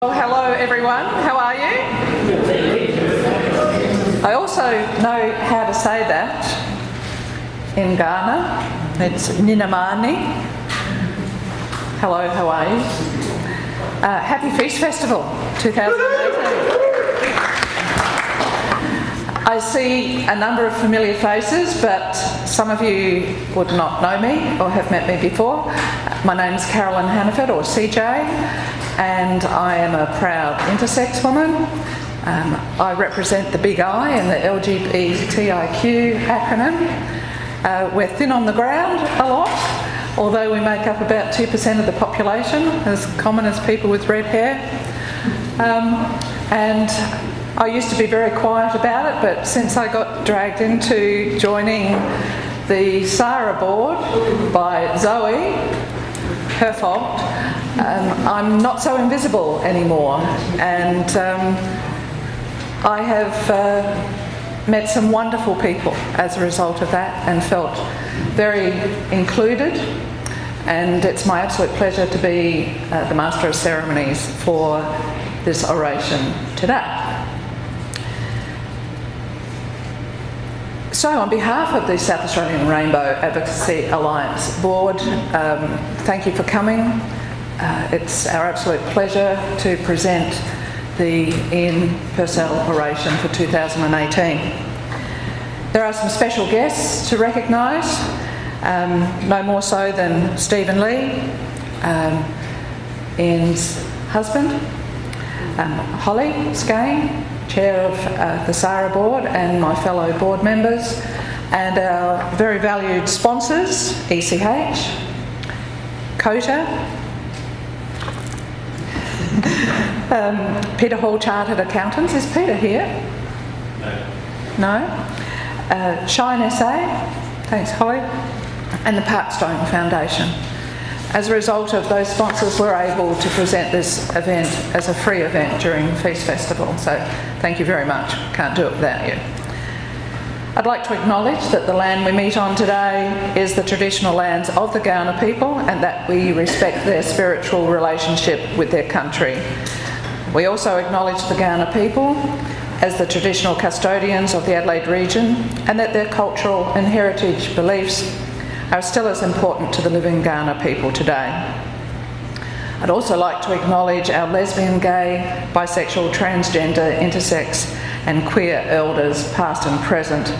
Well, hello everyone, how are you? I also know how to say that in Ghana. It's Ninamani. Hello, how are you? Happy Feast Festival 2018. I see a number of familiar faces, but some of you would not know me or have met me before. My name's Carolyn Hannaford, or CJ, and I am a proud intersex woman. I represent the big I in the LGBTIQ acronym. We're thin on the ground a lot, although we make up about 2% of the population, as common as people with red hair. And I used to be very quiet about it, but since I got dragged into joining the SARA board by Zoe, her fault, I'm not so invisible anymore. And I have met some wonderful people as a result of that and felt very included. And it's my absolute pleasure to be the Master of Ceremonies for this oration today. So on behalf of the South Australian Rainbow Advocacy Alliance Board, thank you for coming. It's our absolute pleasure to present the Ian Purcell Oration for 2018. There are some special guests to recognise, no more so than Stephen Leahy, Ian's husband, Holly Skane, Chair of the SARA board, and my fellow board members, and our very valued sponsors, ECH, COTA, Peter Hall Chartered Accountants. Is Peter here? No? Shine SA, thanks Holly, and the Parkstone Foundation. As a result of those sponsors, we're able to present this event as a free event during the Feast Festival, so thank you very much. Can't do it without you. I'd like to acknowledge that the land we meet on today is the traditional lands of the Kaurna people, and that we respect their spiritual relationship with their country. We also acknowledge the Kaurna people as the traditional custodians of the Adelaide region, and that their cultural and heritage beliefs are still as important to the living Kaurna people today. I'd also like to acknowledge our lesbian, gay, bisexual, transgender, intersex and queer elders past and present,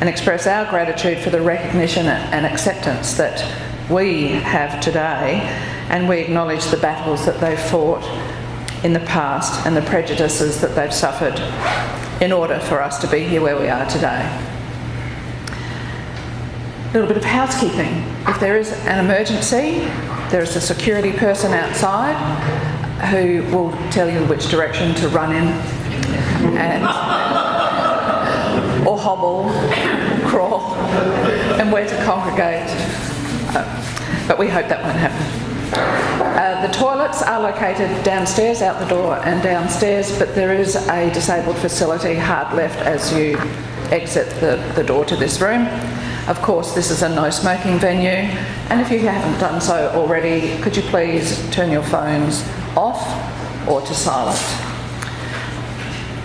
and express our gratitude for the recognition and acceptance that we have today, and we acknowledge the battles that they've fought in the past and the prejudices that they've suffered in order for us to be here where we are today. A little bit of housekeeping. If there is an emergency, there is a security person outside who will tell you which direction to run in, and or hobble, crawl, and where to congregate. But we hope that won't happen. The toilets are located downstairs, out the door and downstairs, but there is a disabled facility hard left as you exit the door to this room. Of course, this is a no smoking venue, and if you haven't done so already, could you please turn your phones off or to silent?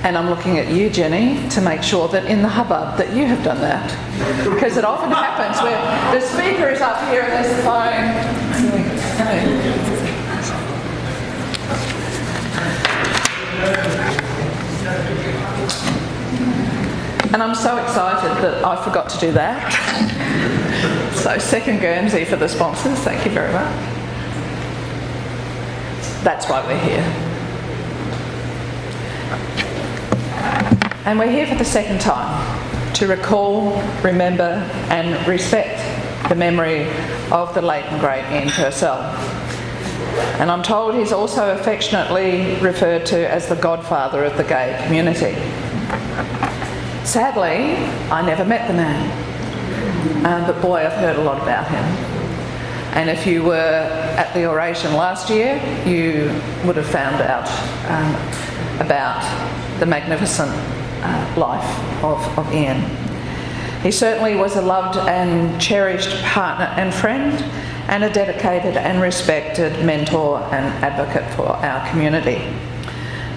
And I'm looking at you, Jenny, to make sure that in the hubbub that you have done that, because it often happens where the speaker is up here and there's the phone. And I'm so excited that I forgot to do that. So second Guernsey for the sponsors, thank you very much. That's why we're here. And we're here for the second time to recall, remember and respect the memory of the late and great Ian Purcell. And I'm told he's also affectionately referred to as the godfather of the gay community. Sadly, I never met the man, but boy, I've heard a lot about him. And if you were at the Oration last year, you would have found out about the magnificent life of Ian. He certainly was a loved and cherished partner and friend, and a dedicated and respected mentor and advocate for our community.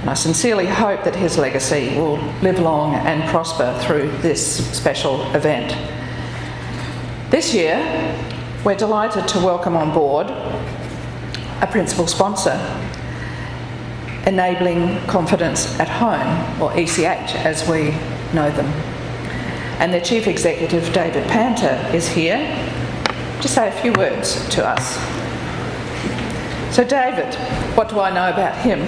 And I sincerely hope that his legacy will live long and prosper through this special event. This year, we're delighted to welcome on board a principal sponsor, Enabling Confidence at Home, or ECH as we know them. And their Chief Executive, David Panter, is here to say a few words to us. So David, what do I know about him?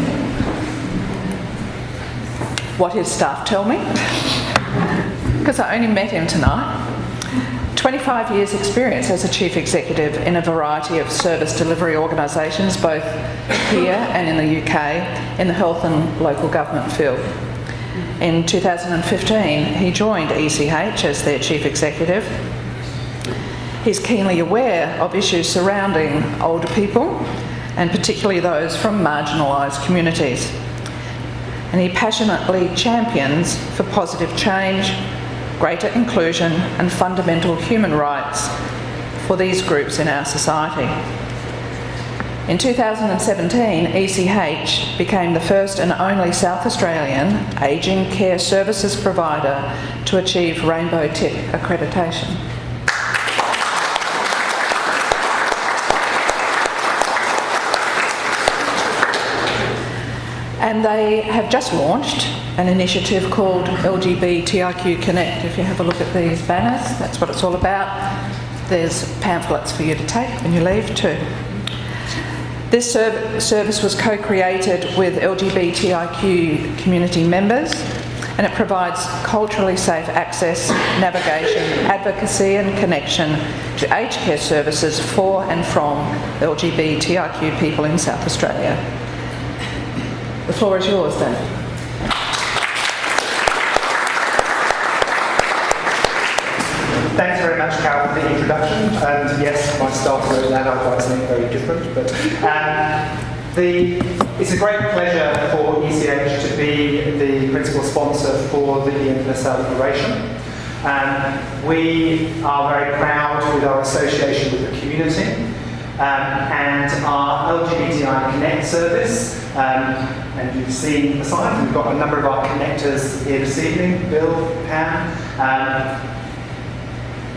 What his staff tell me, because I only met him tonight. 25 years experience as a Chief Executive in a variety of service delivery organisations, both here and in the UK, in the health and local government field. In 2015, he joined ECH as their Chief Executive. He's keenly aware of issues surrounding older people, and particularly those from marginalised communities. And he passionately champions for positive change, greater inclusion and fundamental human rights for these groups in our society. In 2017, ECH became the first and only South Australian ageing care services provider to achieve Rainbow Tick accreditation. And they have just launched an initiative called LGBTIQ Connect. If you have a look at these banners, that's what it's all about. There's pamphlets for you to take when you leave too. This service was co-created with LGBTIQ community members, and it provides culturally safe access, navigation, advocacy and connection to aged care services for and from LGBTIQ people in South Australia. The floor is yours, David. Thanks very much, Carol, for the introduction. And yes, my staff wrote that. I'd like something very different. But it's a great pleasure for ECH to be the principal sponsor for the Ian Purcell Oration. We are very proud with our association with the community. And our LGBTI Connect service, and you've seen the slides, we've got a number of our connectors here this evening, Bill, Pam,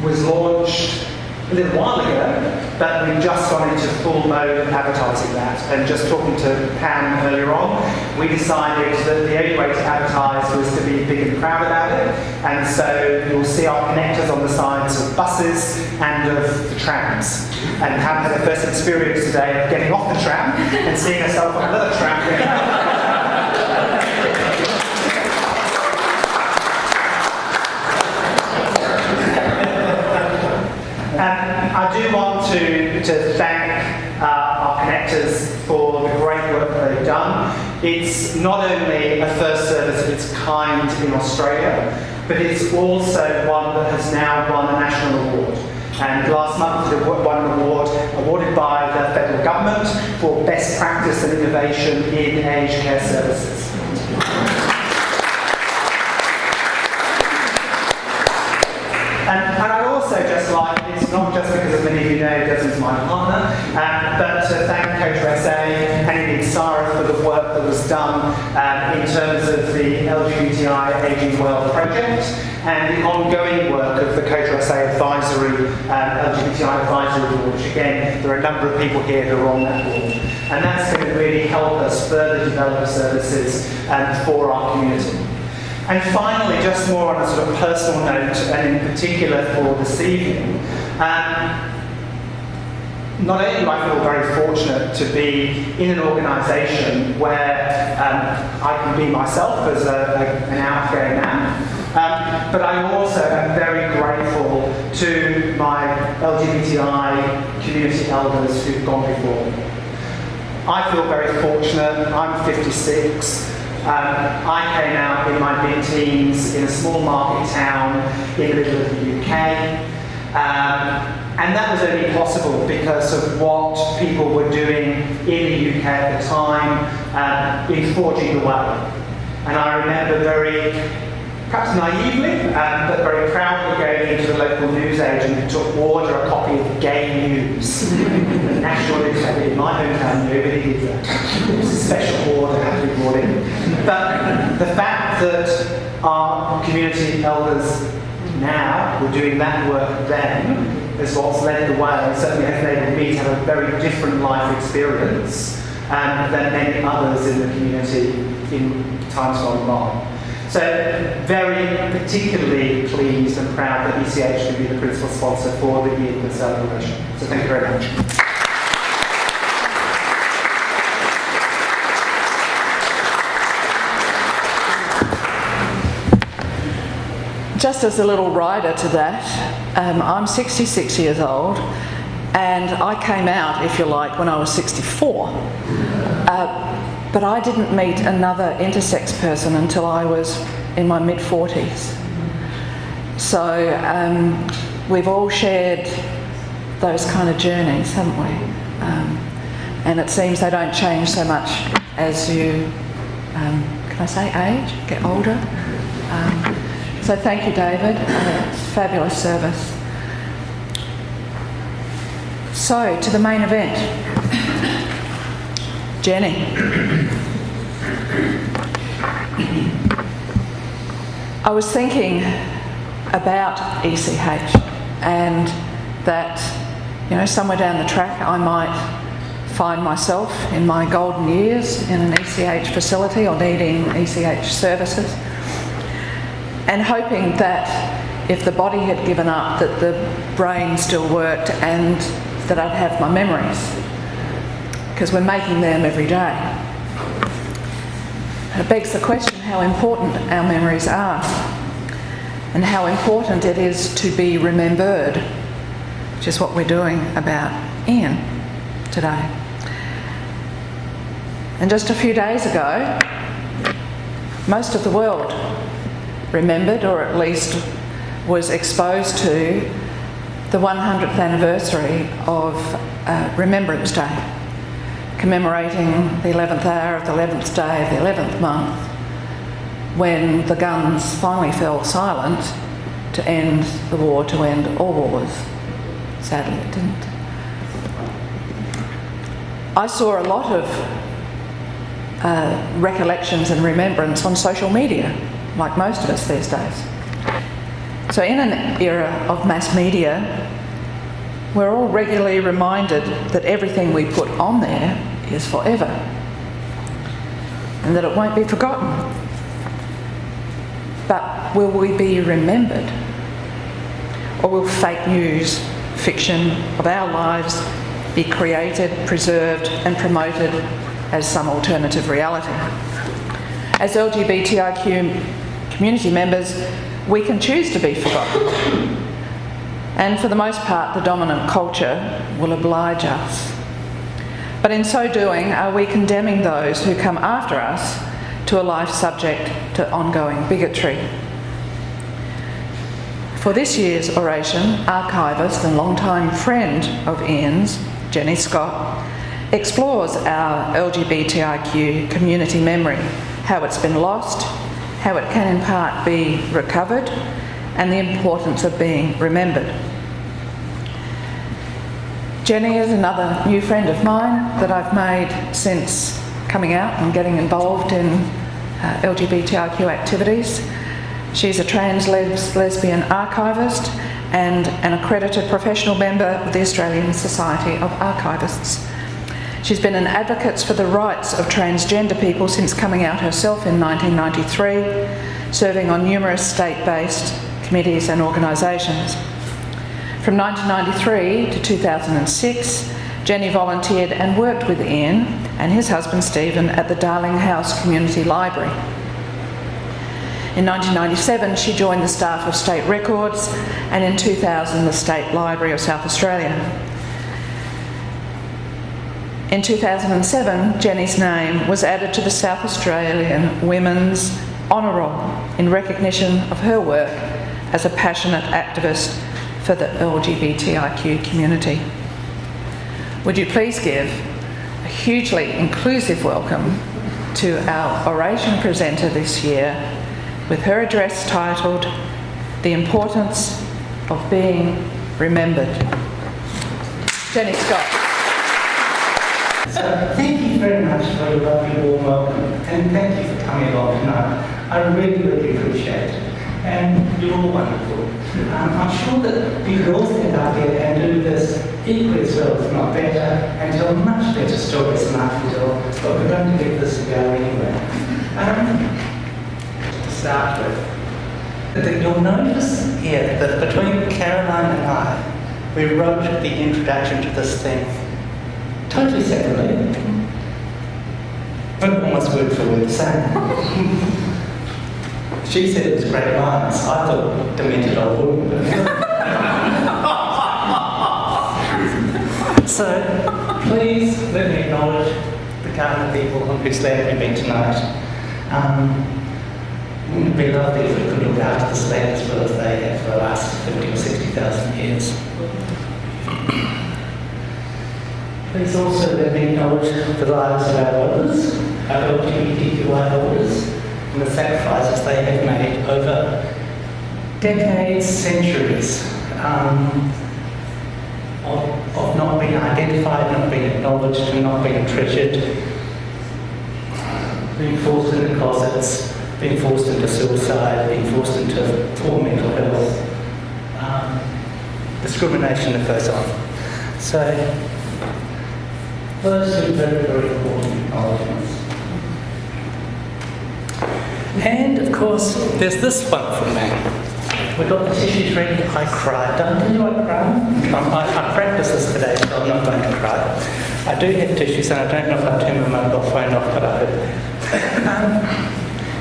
was launched a little while ago, but we've just gone into full mode of advertising that. And just talking to Pam earlier on, we decided that the only way to advertise was to be big and proud about it. And so you'll see our connectors on the sides of buses and of the trams. And Pam had her first experience today of getting off the tram and seeing herself on another tram. I do want to thank our connectors for the great work that they've done. It's not only a first service of its kind in Australia, but it's also one that has now won a national award. And last month it won an award awarded by the federal government for best practice and innovation in aged care services. And I'd also just like, it's not just because as many of you know, Desmond's my partner, but to thank COTRA and indeed Sarah for the work that was done in terms of the LGBTI Aging Well project and the ongoing work of the COTRA advisory, LGBTI advisory board, which again, there are a number of people here who are on that board. And that's going to really help us further develop services for our community. And finally, just more on a sort of personal note, and in particular for this evening, not only do I feel very fortunate to be in an organisation where I can be myself as an out gay man, but I also am very grateful to my LGBTI community elders who've gone before me. I feel very fortunate. I'm 56. I came out in my mid-teens in a small market town in the middle of the UK, and that was only possible because of what people were doing in the UK at the time in forging the way. And I remember very perhaps naively, but very proudly going into the local newsagent to order a copy of Gay News. The national newspaper in my hometown, nobody did that. It was a special order had to be brought in. But the fact that our community elders now were doing that work then is what's led the way, and certainly has enabled me to have a very different life experience than many others in the community in times gone by. So very particularly pleased and proud that ECH can be the principal sponsor for the Ian Purcell Oration. So thank you very much. Just as a little rider to that, I'm 66 years old, and I came out, if you like, when I was 64. But I didn't meet another intersex person until I was in my mid-40s. So we've all shared those kind of journeys, haven't we? And it seems they don't change so much as you, can I say age, get older? So thank you, David. It's fabulous service. So, to the main event. Jenny. I was thinking about ECH and that, you know, somewhere down the track I might find myself in my golden years in an ECH facility or needing ECH services, and hoping that if the body had given up, that the brain still worked and that I'd have my memories, because we're making them every day. It begs the question how important our memories are and how important it is to be remembered, which is what we're doing about Ian today. And just a few days ago, most of the world remembered, or at least was exposed to, the 100th anniversary of Remembrance Day, commemorating the 11th hour of the 11th day of the 11th month, when the guns finally fell silent to end the war, to end all wars. Sadly, it didn't. I saw a lot of recollections and remembrance on social media, like most of us these days. So in an era of mass media, we're all regularly reminded that everything we put on there is forever and that it won't be forgotten. But will we be remembered? Or will fake news, fiction of our lives be created, preserved and promoted as some alternative reality? As LGBTIQ community members, we can choose to be forgotten. And for the most part, the dominant culture will oblige us. But in so doing, are we condemning those who come after us to a life subject to ongoing bigotry? For this year's Oration, archivist and longtime friend of Ian's, Jenny Scott, explores our LGBTIQ community memory, how it's been lost, how it can in part be recovered, and the importance of being remembered. Jenny is another new friend of mine that I've made since coming out and getting involved in LGBTIQ activities. She's a Trans Lesbian Archivist and an accredited professional member of the Australian Society of Archivists. She's been an advocate for the rights of transgender people since coming out herself in 1993, serving on numerous state-based committees and organisations. From 1993 to 2006, Jenny volunteered and worked with Ian and his husband Stephen at the Darling House Community Library. In 1997, she joined the staff of State Records, and in 2000, the State Library of South Australia. In 2007, Jenny's name was added to the South Australian Women's Honour Roll in recognition of her work as a passionate activist for the LGBTIQ community. Would you please give a hugely inclusive welcome to our Oration presenter this year, with her address titled The Importance of Being Remembered. Jenny Scott. So thank you very much for your lovely warm welcome, and thank you for coming along tonight. I really, really appreciate it. And you're all wonderful. I'm sure that you could all stand up here and do this equally as well, if not better, and tell much better stories than I can tell, but we're going to give this a go anyway. To start with, you'll notice here that between Caroline and I, we wrote the introduction to this thing totally separately, but almost word for word the same. She said it was great minds. I thought demented old woman. So please let me acknowledge the kind of people on whose land we've been tonight. It would be lovely if we could look after this land as well as they have for the last 50 or 60,000 years. Please also let me acknowledge the lives of our elders, our LGBTIQA elders, and the sacrifices they have made over decades, centuries, of not being identified, not being acknowledged, and not being treasured, being forced into closets, being forced into suicide, being forced into poor mental health, discrimination that goes on. So, those are very, very important acknowledgements. And of course, there's this one from me. We've got the tissues ready. I cried. Don't tell you I cried. I practiced this today, so I'm not going to cry. I do have tissues, and I don't know if I turn my mobile phone off, but I hope.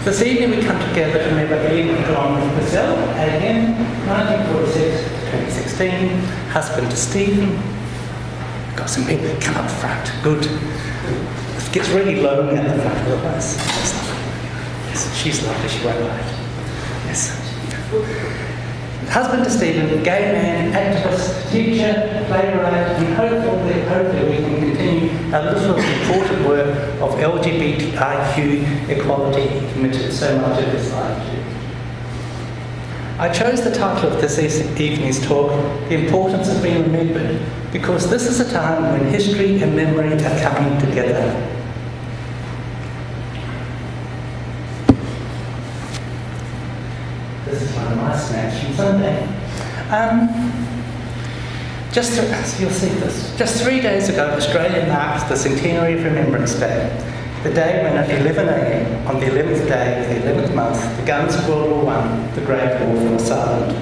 This evening we come together to remember Ian Purcell, again, 1946 to 2016, husband to Stephen. Got some people come up front. Good. It gets really lonely at the front of the bus. Yes, she's lovely. She won't mind. Yes. Husband to Stephen, gay man, activist, teacher, playwright, and hopefully we can continue our little important work of LGBTIQ equality he committed so much of his life to. I chose the title of this evening's talk, The Importance of Being Remembered, because this is a time when history and memory are coming together. This is one of my snaps from Sunday. You'll see this. Just 3 days ago, Australia marked the centenary of Remembrance Day, the day when at 11 a.m, on the 11th day of the 11th month, the guns of World War I, the Great War, fell silent.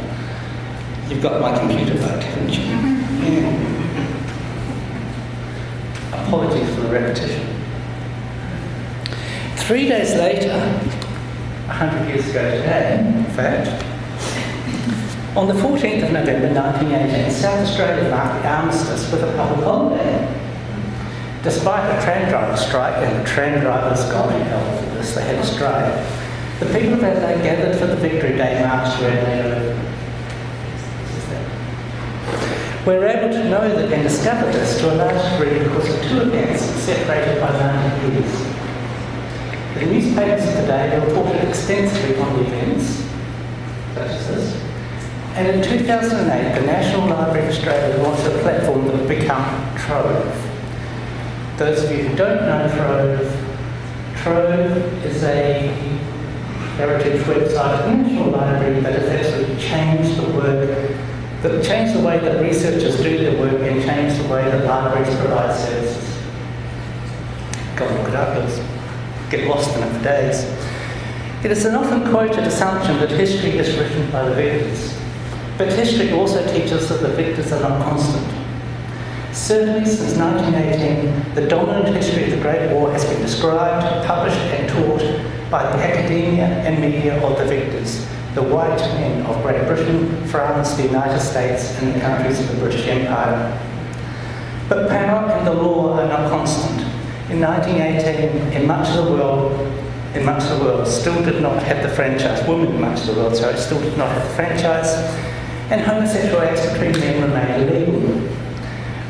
You've got my computer vote, haven't you? Yeah. Apologies for the repetition. 3 days later, 100 years ago today, in fact, on the 14th of November 1918, South Australia marked the armistice with a public holiday. Despite a tram driver strike, and the tram drivers got in hell for this, they had a strike, the people of Adelaide gathered for the Victory Day march to Adelaide. We were able to know that and discover this to a large degree because of two events separated by 90 years. The newspapers of the day reported extensively on the events, such as this, and in 2008 the National Library of Australia launched a platform that would become Trove. Those of you who don't know Trove is a heritage website of the National Library that has actually changed the work, that changed the way that researchers do their work and changed the way that libraries provide services. Go and look it up, you'll get lost in it for days. It is an often quoted assumption that history is written by the victors, but history also teaches that the victors are not constant. Certainly since 1918, the dominant history of the Great War has been described, published and taught by the academia and media of the victors, the white men of Great Britain, France, the United States and the countries of the British Empire. But power and the law are not constant. In 1918, in much of the world still did not have the franchise, women in much of the world, still did not have the franchise, and homosexual acts between men remained illegal.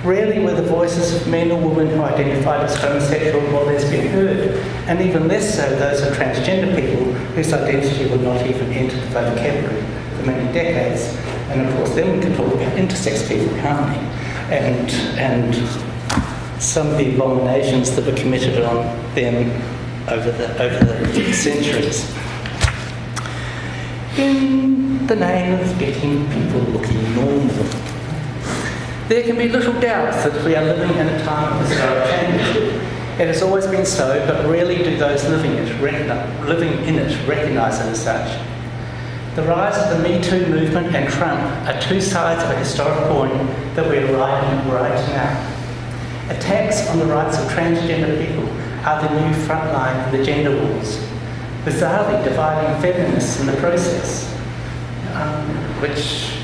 Rarely were the voices of men or women who identified as homosexual or lesbian heard, and even less so those of transgender people whose identity would not even enter the vocabulary for many decades. And of course, then we can talk about intersex people, can't we? And some of the abominations that were committed on them over the centuries. In the name of getting people looking normal. There can be little doubt that we are living in a time of historic change. It has always been so, but rarely do those living in it recognise it as such. The rise of the Me Too movement and Trump are two sides of a historic coin that we are riding right now. Attacks on the rights of transgender people are the new front line of the gender wars, bizarrely dividing feminists in the process, which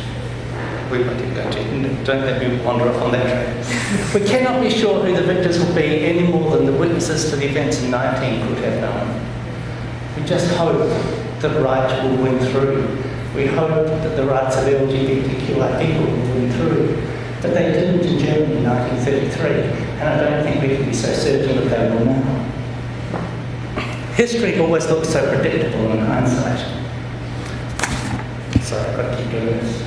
we won't even go to. Don't let me wander off on that track. We cannot be sure who the victors will be any more than the witnesses to the events in 19 could have known. We just hope that right will win through. We hope that the rights of LGBTIQA people will win through. But they didn't in Germany in 1933, and I don't think we can be so certain that they will now. History always looks so predictable in hindsight. Sorry, I've got to keep doing this.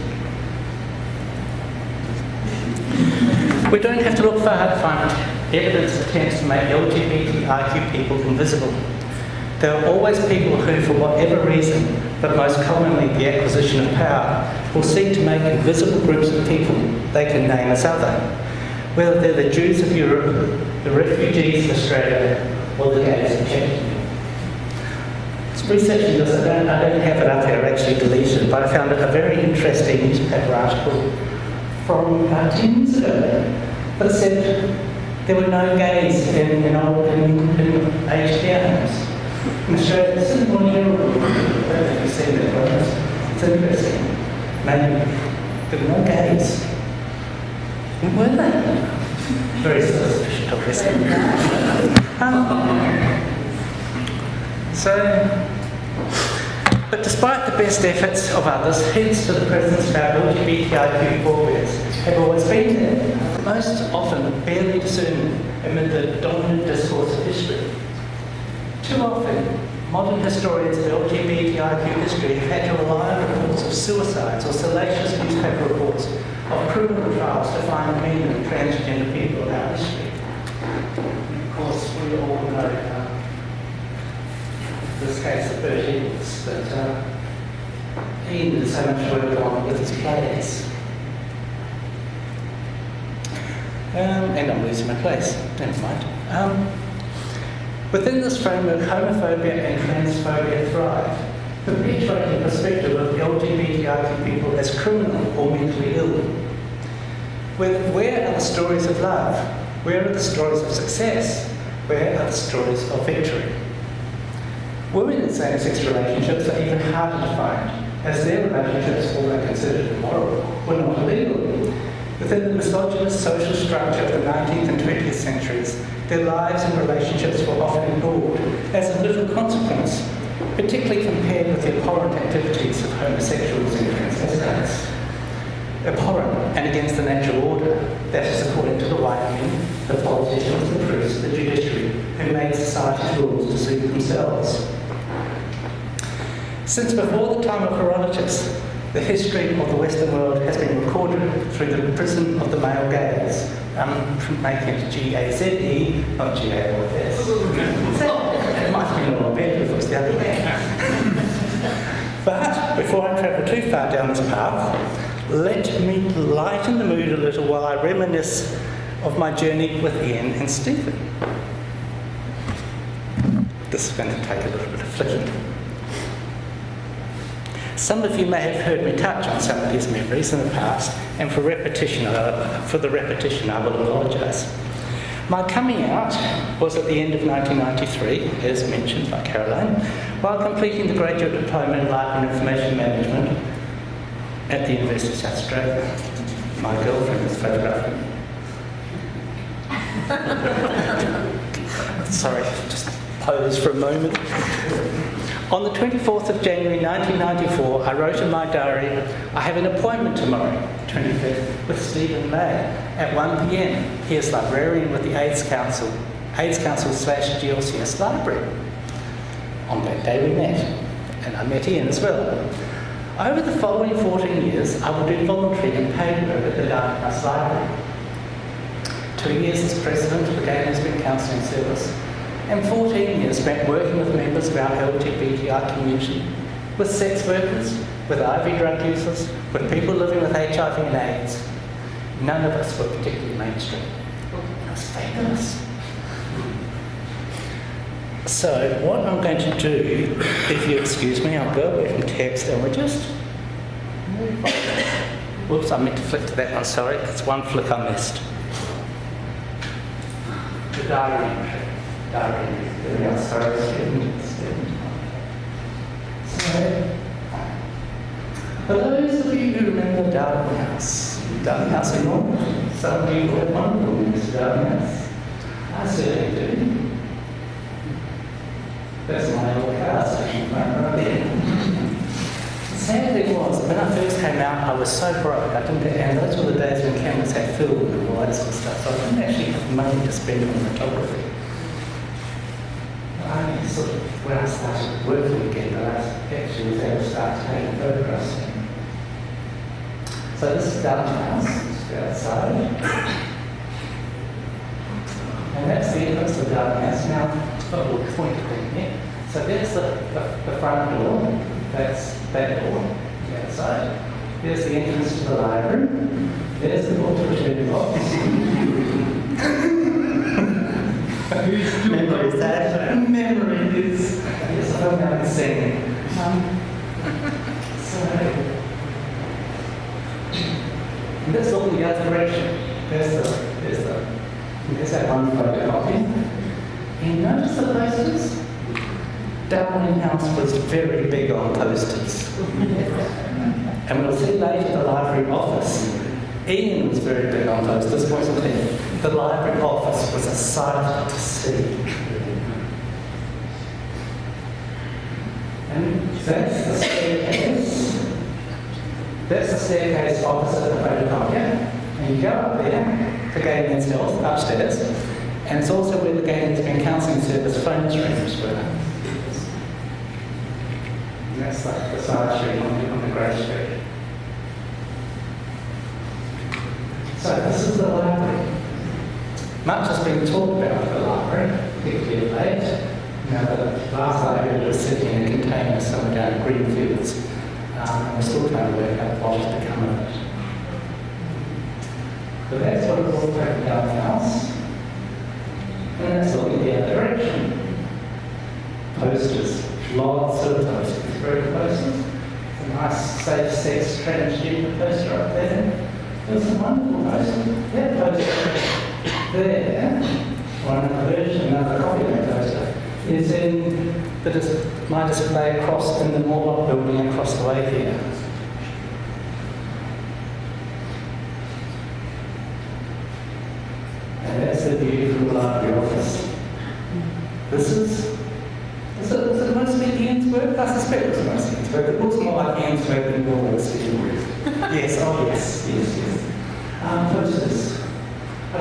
We don't have to look far to find evidence of attempts to make LGBTIQ people invisible. There are always people who, for whatever reason, but most commonly the acquisition of power, will seek to make invisible groups of people they can name as other, whether they're the Jews of Europe, the refugees of Australia, or the gays of Canada. Researching this, I don't have it up here, I actually deleted it, but I found a very interesting newspaper article from 10 years ago that said there were no gays in aged care homes. In Australia, this is more general. I don't know if you've seen that, but it's interesting. Maybe there were no gays. Who were they? Very sufficient, obviously. But despite the best efforts of others, hints to the presence of our LGBTIQ forebears have always been there, most often barely discernible amid the dominant discourse of history. Too often, modern historians of LGBTIQ history have had to rely on reports of suicides or salacious newspaper reports of criminal trials to find men and transgender people in our history. Of course, we all know this case of Bert Edwards, that Ian did so much work on with his plays. And I'm losing my place, never mind. Within this framework, homophobia and transphobia thrive, perpetuating the perspective of LGBTIQ people as criminal or mentally ill. Where are the stories of love? Where are the stories of success? Where are the stories of victory? Women in same-sex relationships are even harder to find, as their relationships, although considered immoral, were not illegal. Within the misogynist social structure of the 19th and 20th centuries, their lives and relationships were often ignored as of little consequence, particularly compared with the abhorrent activities of homosexuals and transvestites. Abhorrent and against the natural order, that is according to the white men, the politicians, the priests, the judiciary, who made society's rules to suit themselves. Since before the time of Herodotus, the history of the Western world has been recorded through the prism of the male gaze, making it G-A-Z-E, not G-A-O-S. It might be a little better if it was the other way. But before I travel too far down this path, let me lighten the mood a little while I reminisce of my journey with Ian and Stephen. This is going to take a little bit of flicking. Some of you may have heard me touch on some of these memories in the past, and for the repetition, I will apologise. My coming out was at the end of 1993, as mentioned by Caroline, while completing the graduate diploma in Life and Information Management at the University of South Australia. My girlfriend was photographing. Sorry, just pose for a moment. On the 24th of January 1994, I wrote in my diary, I have an appointment tomorrow, 25th, with Stephen Leahy, at 1 p.m. Here's librarian with the AIDS Council /GLCS library. On that day we met, and I met Ian as well. Over the following 14 years, I will do voluntary and paid work at the Dartmouth House Library. 2 years as president of the Gay and Lesbian Counselling Service, and 14 years spent working with members of our LGBTIQ community, with sex workers, with IV drug users, with people living with HIV and AIDS. None of us were particularly mainstream. It was fabulous. So what I'm going to do, if you excuse me, I'll go away from text and we'll just... Whoops, I meant to flick to that one, sorry. That's one flick I missed. The diary entry. Diary entry. There we are, sorry. So, for those of you who remember Dartmouth House in Norwood, some of you will have wonderful memories of Dartmouth House. I certainly do. That's my old car station right there. The sad thing was, when I first came out, I was so broke. And those were the days when cameras had film and all that sort of stuff, so I didn't actually have money to spend on photography. I sort of, when I started working again, I actually was able to start taking photographs. So this is Dartmouth House, just outside. And that's the entrance of Dartmouth House. Now, it's got a little pointed thing here. So there's the front door, that's that door, the outside. There's the entrance to the library. There's the book return box. Memory is that? Memory is. Yes, I don't know how to sing. Let's look in the other direction. There's that one photocopy. And notice the posters? Darwin House was very big on posters. And we'll see later the library office. Ian was very big on posters, wasn't he? The library office was a sight to see. And that's the staircase. That's the staircase opposite the photocopier. And you go up there to Gay Men's Health upstairs. And it's also where the Gay and Lesbian Counselling Service phone streams were. And that's like the side street on the Grey Street. So this is the library. Much has been talked about the library, particularly of late. Now, the last library was sitting in a container somewhere down in Greenfields, and we're still trying to work out what has become of it. But that's what it was like down the house. And that's looking the other direction. Posters, lots of posters, very posters. A nice safe sex transgender poster up there. There's a wonderful poster. That poster there, one version, another copy of that poster, is in my display across in the Morlock building across the way here. And that's the view from the library office. This is it mostly Ian's work? I suspect it was mostly Ian's work. It looks more like Ian's work than yours. Yes, oh yes. Posters. I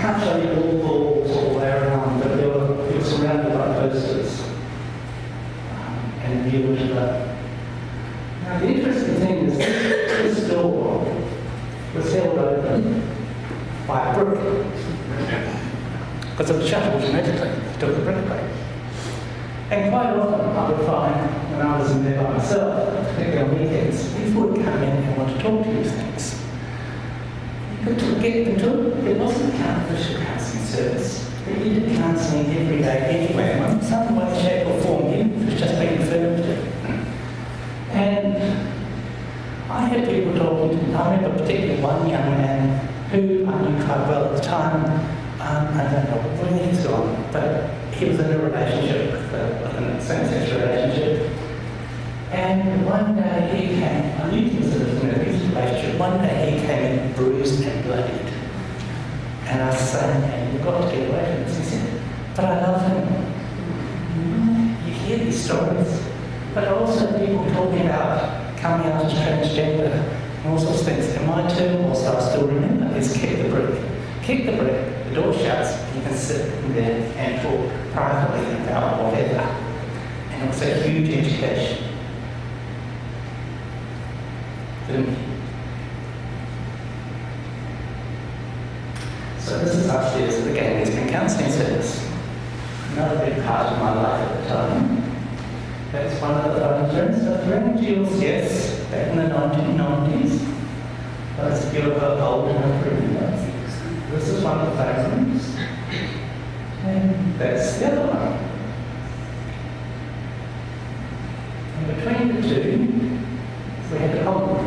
can't show you all the walls all the way around, but you're surrounded by posters. And view into that. Now the interesting thing is this door was held open by a brick. Because it was shut automatically to the brick break. And quite often I would find, when I was in there by myself, particularly on weekends, people would come in and want to talk to you things. You could get them to it. It wasn't a official counselling service. You did counselling every day anyway. In some way, shape or form, it was just being referred to. And I had people talking to me. I remember particularly one young man who I knew quite well at the time. I don't know when he's gone, but he was in a relationship with a same-sex relationship. And one day he came, I knew he was in a abusive relationship, one day he came in bruised and bloodied. And I was saying, you've got to get away from this. He said, but I love him. You hear these stories, but also people talking about coming out as transgender and all sorts of things. And my term, also I still remember, is kick the brick. Kick the brick, the door shuts, and you can sit in there and talk privately about whatever. And it was a huge education for me. So this is upstairs at the Gay Lesbian Counselling Service. Another big part of my life at the time. That's one of the volunteers of GLCS back in the 1990s. Those of you who are old enough to remember. This is one of the photographs. And that's the other one. And between the two, we had a hole.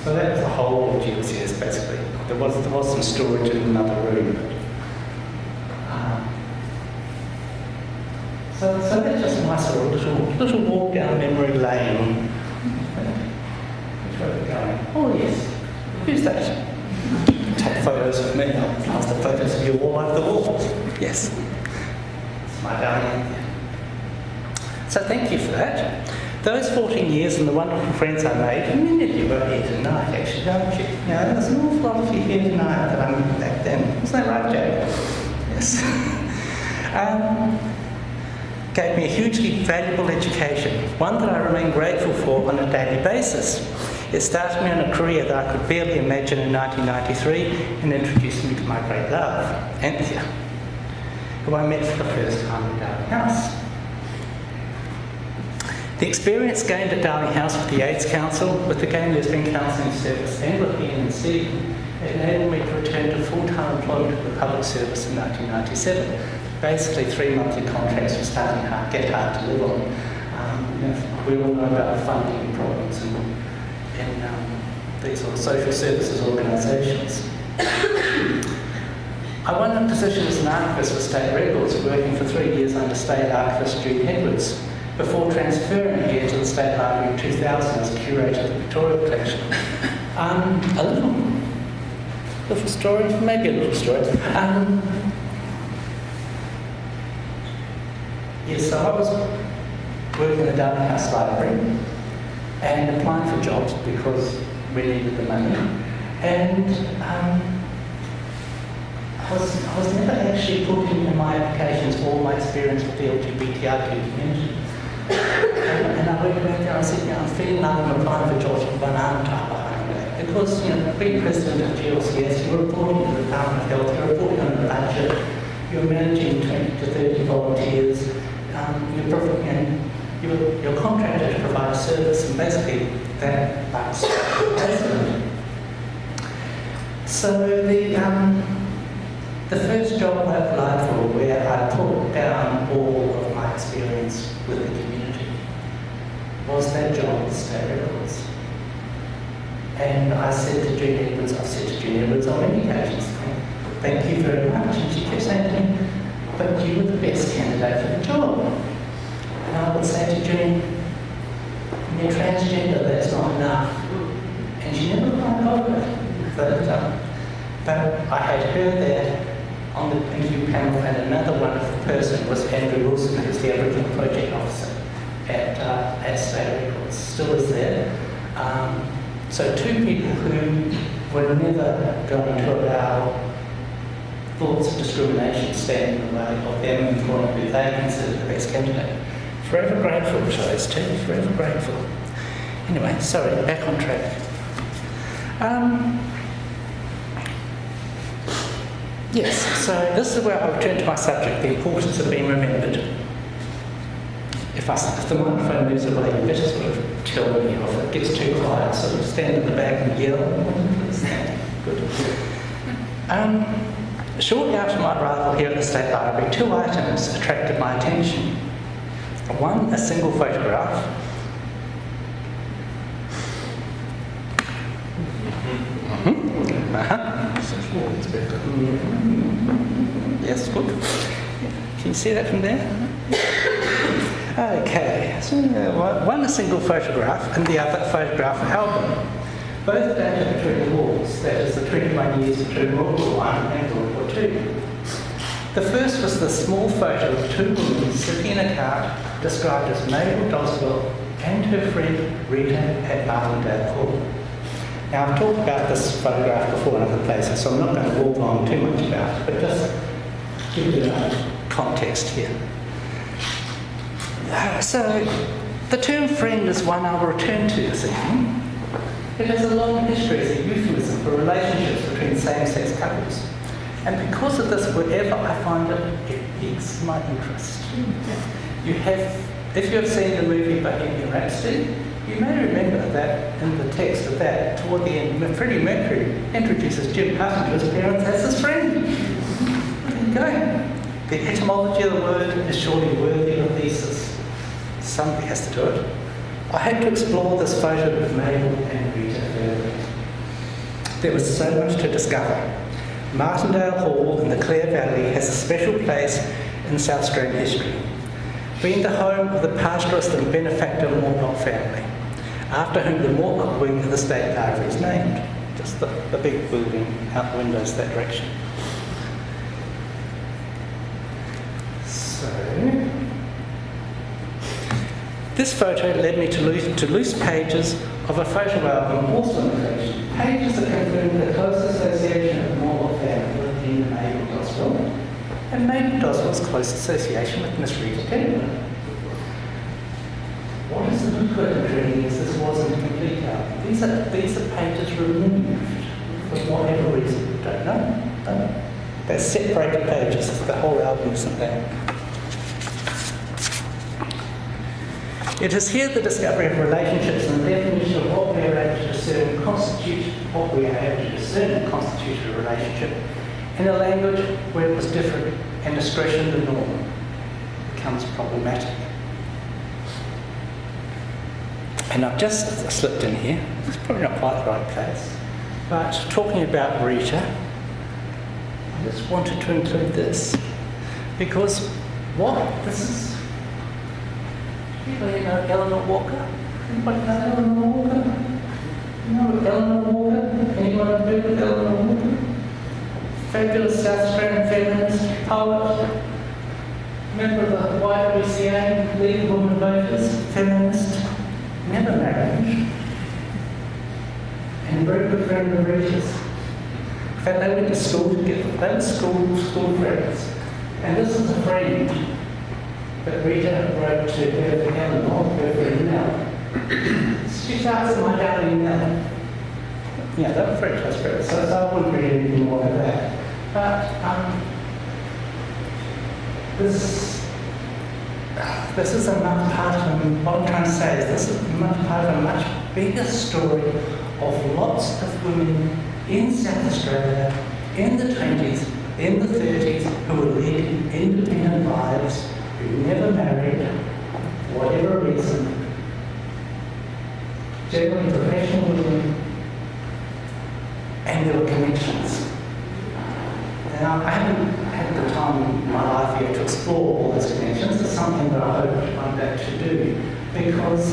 So that was the whole of GLCS basically. There was some storage in another room. So that's just a nice little walk down memory lane. Which way are we going? Oh yes. Who's that? Take photos of me. I'll plaster photos of you all over the wall. Yes. It's my darling. So thank you for that. Those 14 years and the wonderful friends I made, many of you are here tonight actually, don't you? You know, there's an awful lot of you here tonight that I met back then. Isn't that right, Jay? Yes. Gave me a hugely valuable education, one that I remain grateful for on a daily basis. It started me on a career that I could barely imagine in 1993 and introduced me to my great love, Anthea, who I met for the first time at Darling House. The experience gained at Darling House with the AIDS Council, with the Gay and Lesbian Counselling Service and with Ian and Stephen enabled me to return to full-time employment in the public service in 1997. Basically, 3 monthly contracts were starting to get hard to live on. We all know about funding problems in these sort of social services organisations. I won a position as an archivist for State Records, working for 3 years under State Archivist Jude Edwards, before transferring here to the State Library in 2000 as curator of the Victoria Collection. A little story, maybe a little story. Yes, so I was working in the Darling House Library and applying for jobs because we needed the money. And I was never actually putting in my applications all my experience with the LGBTIQ community. And I went back there and I said, I'm feeling like I'm applying for jobs with one arm tied behind me. Because, being president of GLCS, you're reporting to the Department of Health, you're reporting on the budget, you're managing 20 to 30 volunteers, you're contracted to provide a service, and basically that bucks the president. So the first job I applied for, where I put down all of my experience with the community, was that job with State Records. And I said to June Edwards, I've said to June Edwards on many occasions, thank you very much. And she kept saying to me, but you were the best candidate for the job. And I would say to June, you're transgender, that's not enough. And she never quite got it. But I had her there on the interview panel, and another wonderful person was Andrew Wilson, who's the Aboriginal Project Officer at State Records, still is there. So 2 people who were never going to allow thoughts of discrimination stand in the way of them employing who they considered the best candidate. Forever grateful to those two, forever grateful. Anyway, sorry, back on track. Yes, so this is where I return to my subject, the importance of being remembered. If the microphone moves away, you better sort of tell me if it gets too quiet, sort of stand in the back and yell. Good. Shortly after my arrival here at the State Library, 2 items attracted my attention. One, a single photograph. Yes, good. Can you see that from there? Okay, so one a single photograph and the other a photograph album. Both dated between the wars, that is the 21 years between World War I and World War II. The first was the small photo of 2 women sitting in a cart described as Mabel Doswell and her friend Rita at Martindale Court. Now, I've talked about this photograph before in other places, so I'm not going to walk on too much about it, but just give you a context here. So, the term friend is one I'll return to this evening. It has a long history as a euphemism for relationships between same-sex couples. And because of this, wherever I find it, it piques my interest. If you have seen the movie Bohemian Rhapsody, you may remember that in the text of that, toward the end, Freddie Mercury introduces Jim Hutton to his parents as his friend. There you go. The etymology of the word is surely worthy of a thesis. Somebody has to do it. I had to explore this photo with Mabel and Rita further. There was so much to discover. Martindale Hall in the Clare Valley has a special place in South Australian history, being the home of the pastoralist and benefactor Mortlock family, after whom the Mortlock wing of the State Library is named. Just the big building out the windows that direction. So, this photo led me to loose pages of a photo album also in collection. Pages that confirm the close association of the Mortlock family with Dean Mabel Doswell, and Mabel Doswell's close association with Miss Rita Kennedy. What is the good training is this wasn't a complete album. These are pages removed for whatever reason. Don't know. They're separated pages. The whole album isn't there. It is here the discovery of relationships and the definition of what we are able to discern constitute a relationship in a language where it was different and discretion the norm becomes problematic. And I've just slipped in here, it's probably not quite the right place, but talking about Rita, I just wanted to include this because this is. Anybody know Eleanor Walker? Anybody know Eleanor Walker? No, Eleanor Walker? Anyone heard of Eleanor Walker? Fabulous South Australian feminist, poet, member of the YWCA, League of Women Voters, feminist, never married, and a very good friend of Rita's. In fact, they went to school together. They were school friends. And this is a friend that Rita wrote to her for Eleanor, her friend Nell. She starts, my darling Nell. Yeah, they were very close friends, so I wouldn't read anything more of that. But this is a much part of, what I'm trying to say is this is much part of a much bigger story of lots of women in South Australia in the 20s, in the 30s, who were leading independent lives, who never married, for whatever reason, generally professional women, and there were connections. Now, I haven't had the time in my life yet to explore all those connections. It's something that I hope one day to do, because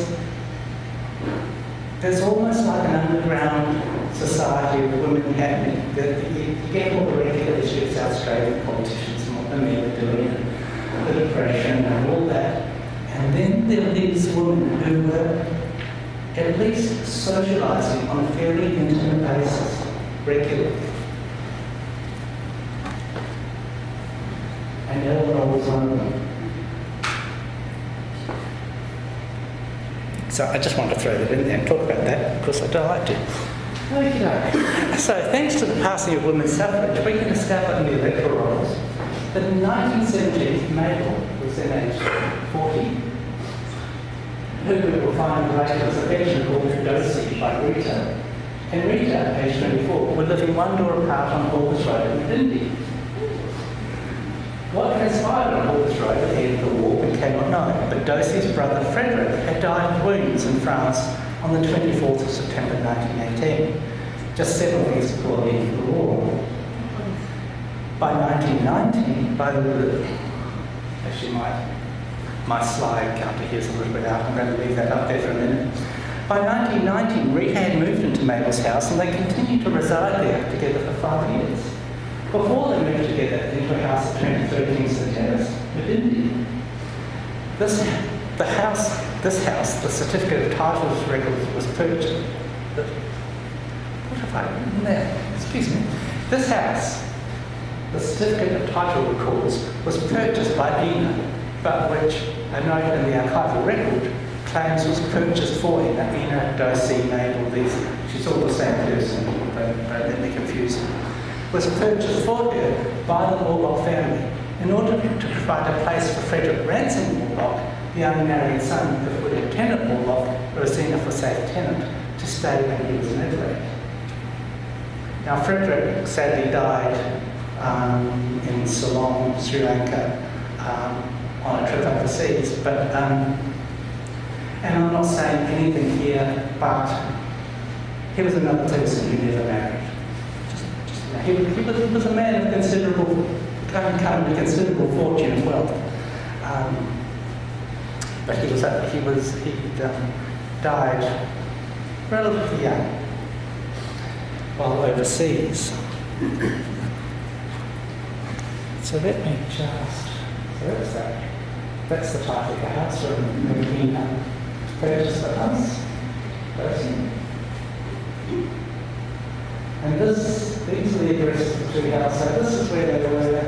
there's almost like an underground society of women happening. You get all the regular issues of South Australian politicians and what the men are doing, and the depression and all that. And then there are these women who were at least socialising on a fairly intimate basis regularly. And Eleanor was one of them. So I just want to throw that in there and talk about that because I don't like to. Okay. So thanks to the passing of women's suffrage, we can discover in the electoral rolls that in the 1970s, Mabel was then aged 40, who we will find later was affectionately called Dosi by Rita, and Rita, aged 24, were living one door apart on Hawkers Road in Dundee. What transpired on Hawkers Road at the end of the war we cannot know, but Dosi's brother Frederick had died of wounds in France on the 24th of September 1918, just 7 weeks before the end of the war. By 1919, actually my slide counter here is a little bit out, I'm going to leave that up there for a minute. By 1919, Rita had moved into Mabel's house and they continued to reside there together for 5 years. Before they moved together into a house at 2013 St Terrace, Medindi. This house, the certificate of titles record was purchased. have I written there? Excuse me. This house, the certificate of title records, was purchased by Ina, but which a note in the archival record claims was purchased for Ina. Ina, Dosey, Mabel, these, she's all the same person, don't let me confuse her. Was purchased for her by the Morlock family in order to provide a place for Frederick Ransom Morlock, the unmarried son of William Tennant Morlock, Rosina Forsyth Tennant, to stay when he was in Italy. Now, Frederick sadly died in Ceylon, Sri Lanka, on a trip overseas. But, and I'm not saying anything here, but he was another person who never married. He was a man of considerable, come to considerable fortune and wealth. But he died relatively young while overseas. So let me just, that's the title of the house, or Medina purchased the house. And these are the addresses of the two houses. So this is where they were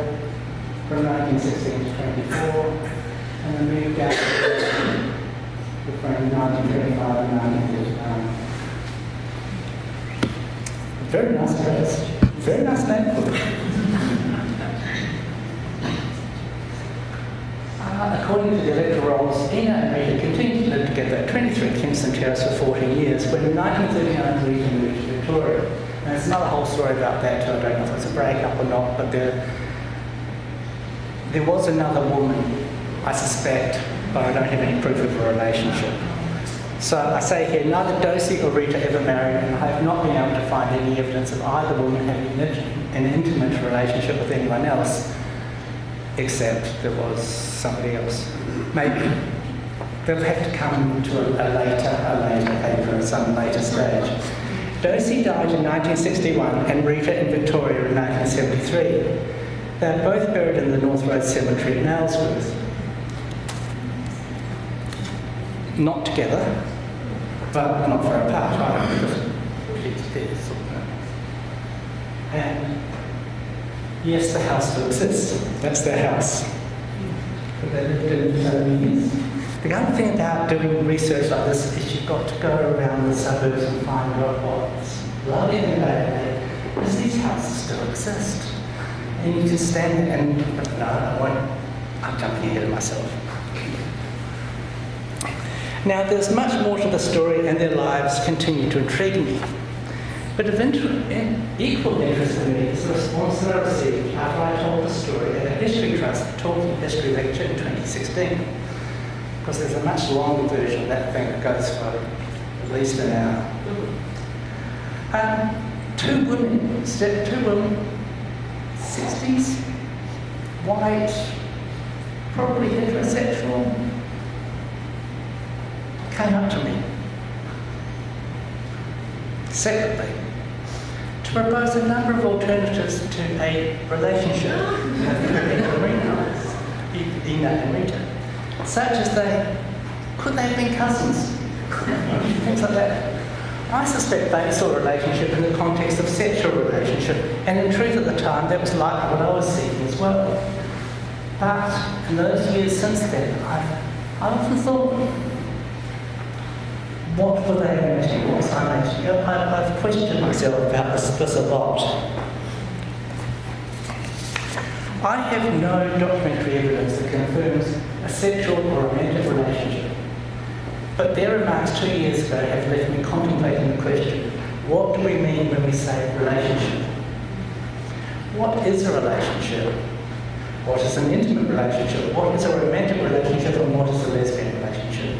from 1916 to 24, and then moved out from 1925 and 1939. Very nice address. Very nice neighbourhood. According to the electoral rolls, Ina and Rita continued to live together at 23 Kingston Terrace for 14 years, when in 1939 Rita moved to Victoria. And there's another whole story about that too. I don't know if it's a breakup or not, but there was another woman, I suspect, but I don't have any proof of a relationship. So I say here, neither Dosey or Rita ever married, and I have not been able to find any evidence of either woman having an intimate relationship with anyone else, except there was somebody else. Maybe they'll have to come to a later paper at some later stage. Dosey died in 1961 and Rita in Victoria in 1973. They are both buried in the North Road Cemetery at Nailsworth. Not together, but not far apart either, because she's dead. And yes, the house still exists. That's their house. But they lived in for so many years. The other thing about doing research like this is you've got to go around the suburbs and find out what's lovely thing about it is these houses still exist. And you can stand there and, no, I won't, I'm jumping ahead of myself. Now, there's much more to the story, and their lives continue to intrigue me. But of equal interest to me is the response that I received after I told the story at a History Trust talking history lecture in 2016. Because there's a much longer version of that thing that goes for at least an hour. Two women, 60s, white, probably heterosexual, came up to me separately to propose a number of alternatives to a relationship with Ina and Rita, such as could they have been cousins? Things like that. I suspect they saw a relationship in the context of sexual relationship, and in truth at the time that was likely what I was seeking as well. But in those years since then, I often thought, what were they imagining? What was I imagining? I've questioned myself about this a lot. I have no documentary evidence that confirms a sexual or romantic relationship. But their remarks 2 years ago have left me contemplating the question, what do we mean when we say relationship? What is a relationship? What is an intimate relationship? What is a romantic relationship? And what is a lesbian relationship?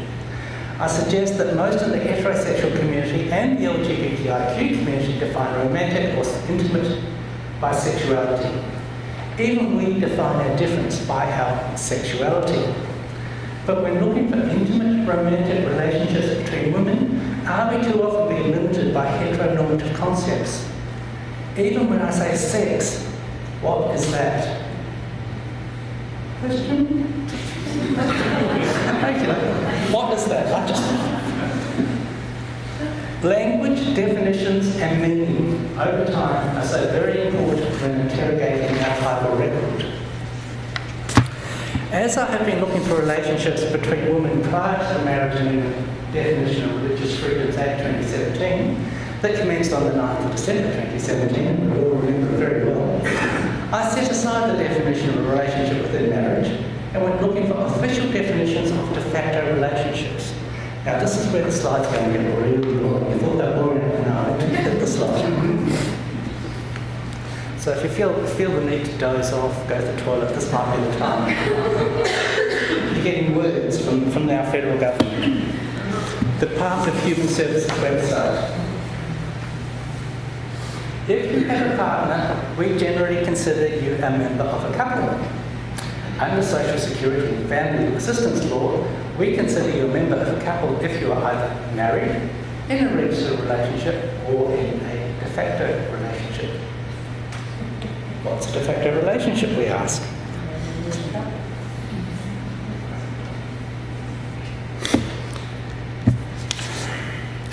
I suggest that most of the heterosexual community and the LGBTIQ community define romantic or intimate by sexuality. Even we define our difference by our sexuality. But when looking for intimate romantic relationships between women, are we too often being limited by heteronormative concepts? Even when I say sex, what is that? Question? What is that? Language, definitions and meaning over time are so very important when interrogating the archival record. As I have been looking for relationships between women prior to the Marriage and Definition of Religious Freedoms Act 2017, that commenced on the 9th of December 2017, and we all remember it very well, I set aside the definition of a relationship within marriage and went looking for official definitions of de facto relationships. Now, this is where the slides going to get really boring. You thought they were boring, no, hit the slide. So if you feel the need to doze off, go to the toilet, this might be the time. You're getting words from our federal government. Department of Human Services website. If you have a partner, we generally consider you a member of a couple. Under Social Security and Family Assistance Law, we consider you a member of a couple if you are either married, in a registered relationship, or in a de facto relationship. What's a de facto relationship, we ask?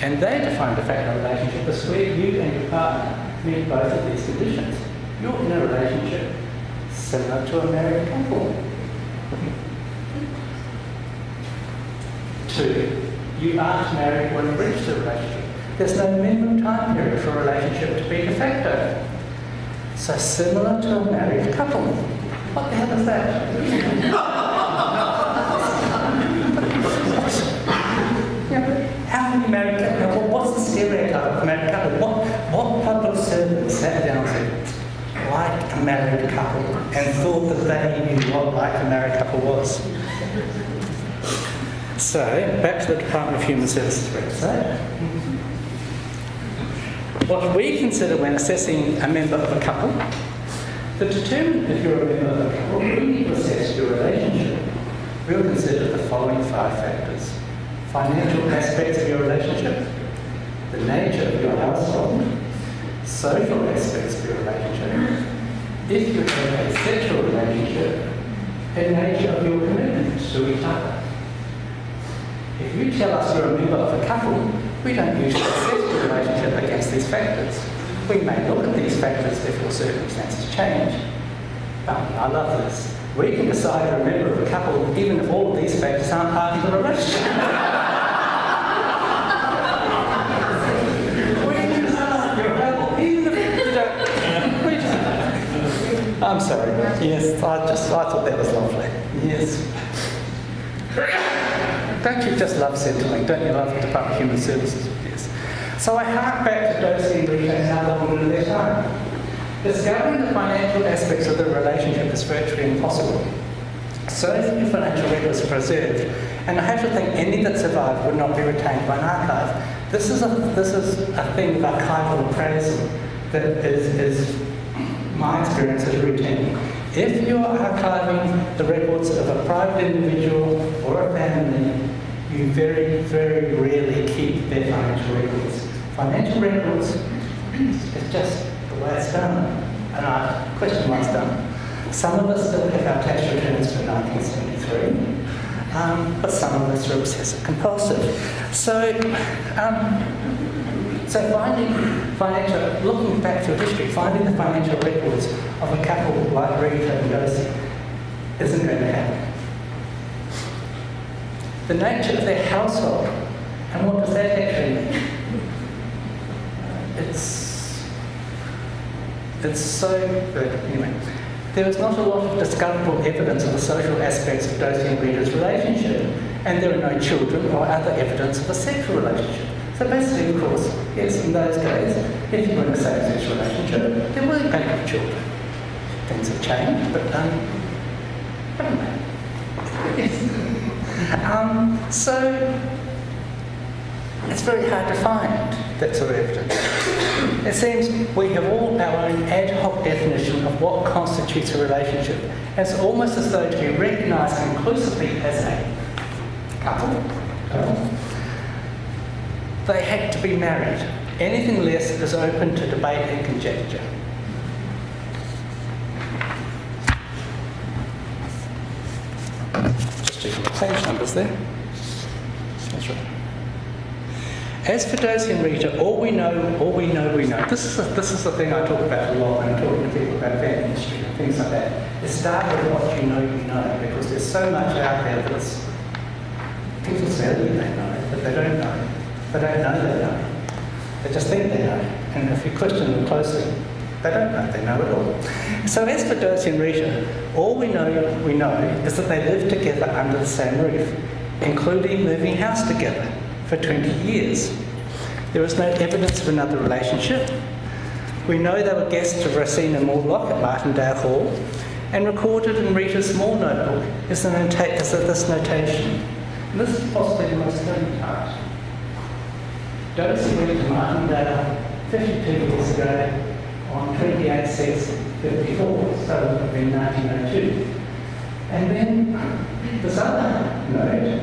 And they define de facto relationship as where you and your partner meet both of these conditions. You're in a relationship similar to a married couple. 2, you aren't married or in a registered relationship. There's no minimum time period for a relationship to be de facto. So similar to a married couple. What the hell is that? How many married couples? What's the stereotype of a married couple? What public servant sat down and like a married couple and thought that they knew what like a married couple was? So, back to the Department of Human Services website. What we consider when assessing a member of a couple, to determine if you're a member of a couple, we need to assess your relationship. We'll consider the following 5 factors. Financial aspects of your relationship, the nature of your household, social aspects of your relationship, if you have a sexual relationship, and nature of your commitment to each other. If you tell us you're a member of a couple, we don't usually assess the relationship against these factors. We may look at these factors if your circumstances change. But I love this. We can decide you're a member of a couple even if all of these factors aren't part of the relationship. I'm sorry. Yes, I thought that was lovely. Yes. Don't you just love Centrelink? Don't you love the Department of Human Services? Yes. So I hark back to Dosey and Rita and how they wanted their time. Discovering the financial aspects of the relationship is virtually impossible. So few financial records are preserved, and I have to think any that survive would not be retained by an archive. This is a thing of archival appraisal that is my experience is routine. If you are archiving the records of a private individual or a family, you very, very rarely keep their financial records. Financial records is just the way it's done, and I question why it's done. Some of us still have our tax returns for 1973, but some of us are obsessive compulsive. So finding financial, looking back through history, finding the financial records of a couple like Rita and Dosey isn't going to happen. The nature of their household, and what does that actually mean? It's so good. Anyway, there is not a lot of discoverable evidence of the social aspects of Dosey and Rita's relationship, and there are no children or other evidence of a sexual relationship. So basically, of course, yes, in those days, if you were in a same-sex relationship, there weren't going to be children. Things have changed, but haven't they? Yes. So it's very hard to find that sort of evidence. It seems we have all our own ad hoc definition of what constitutes a relationship. It's almost as though to be recognised conclusively as a couple, they had to be married. Anything less is open to debate and conjecture. Just checking the page numbers there. That's right. As for Dozy and Rita, all we know. This is the thing I talk about a lot when I'm talking to people about family history and things like that. It's start with what you know, because there's so much out there that's people say they know, but they don't know. They don't know they know. They just think they know. And if you question them closely, they don't know they know it all. So as for Dozy and Rita, all we know is that they lived together under the same roof, including moving house together for 20 years. There is no evidence of another relationship. We know they were guests of Racine and Morlock at Martindale Hall, and recorded in Rita's small notebook is this notation. And this is possibly the most important part. Dozy went to Martindale 52 years ago on 28/6/54, so it would have been 1902. And then this other note,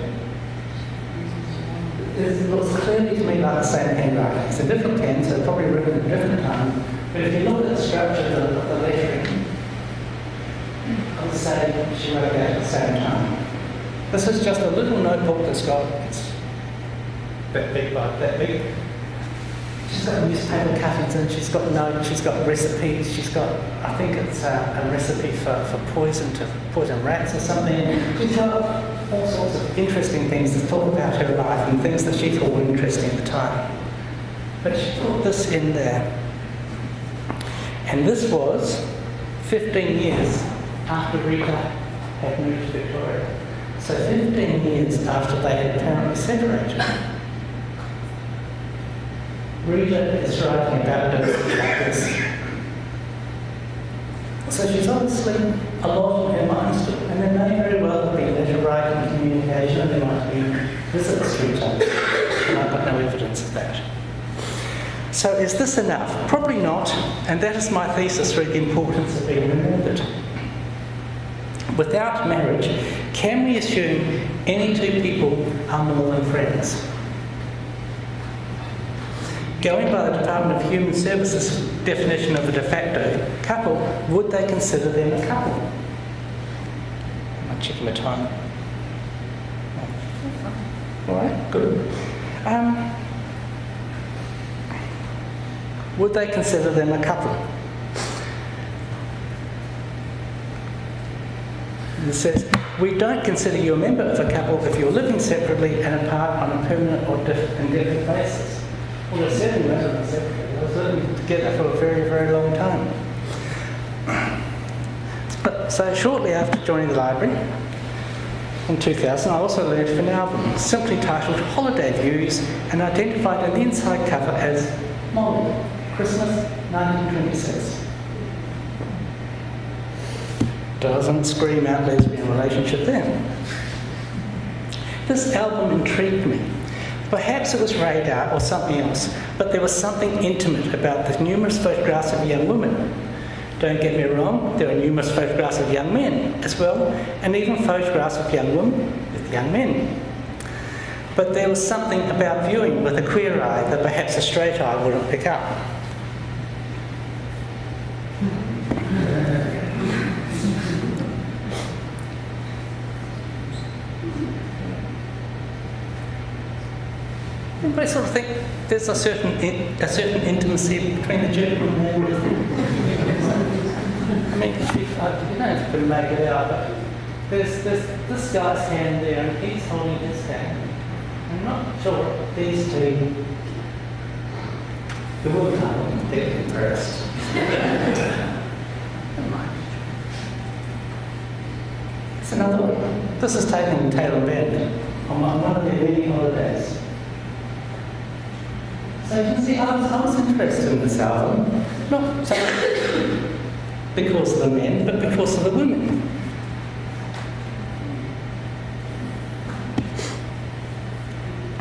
it looks clearly to me like the same handwriting. It's a different pen, so probably written at a different time. But if you look at the structure of the lettering, I would say she wrote that at the same time. This is just a little notebook that's got, it's that big, like that big. She's got newspaper cuttings in, she's got notes, she's got recipes, she's got, I think it's a recipe for poison rats or something. She's got all sorts of interesting things to talk about her life and things that she thought were interesting at the time. But she put this in there. And this was 15 years after Rita had moved to Victoria. So 15 years after they had apparently separated. Rita is writing about Dozy like this. So she's obviously a lot in her mind still, and there may very well have been letter writing, communication, and there might have been visits to each other. And I've got no evidence of that. So is this enough? Probably not, and that is my thesis for the importance of being remembered. Without marriage, can we assume any two people are more than friends? Going by the Department of Human Services definition of a de facto couple, would they consider them a couple? I'm checking my time. All right, good. Would they consider them a couple? And it says, we don't consider you a member of a couple if you're living separately and apart on a permanent or indefinite basis. Well, they're certainly living separately. They were certainly together for a very, very long time. So shortly after joining the library, in 2000, I also learned of an album simply titled Holiday Views and identified on the inside cover as Molly, Christmas 1926. Doesn't scream out lesbian relationship then. This album intrigued me. Perhaps it was radar or something else, but there was something intimate about the numerous photographs of young women. Don't get me wrong, there are numerous photographs of young men as well, and even photographs of young women with young men. But there was something about viewing with a queer eye that perhaps a straight eye wouldn't pick up. But I sort of think there's a certain intimacy between the gentleman and the I mean, you don't have to make it out, but there's this guy's hand there, and he's holding his hand. I'm not sure what these two. The woman are deeply impressed. Never mind. It's another one. This is taken in Taylor Bend on one of their many holidays. So you can see, I was interested in this album, not so much because of the men, but because of the women.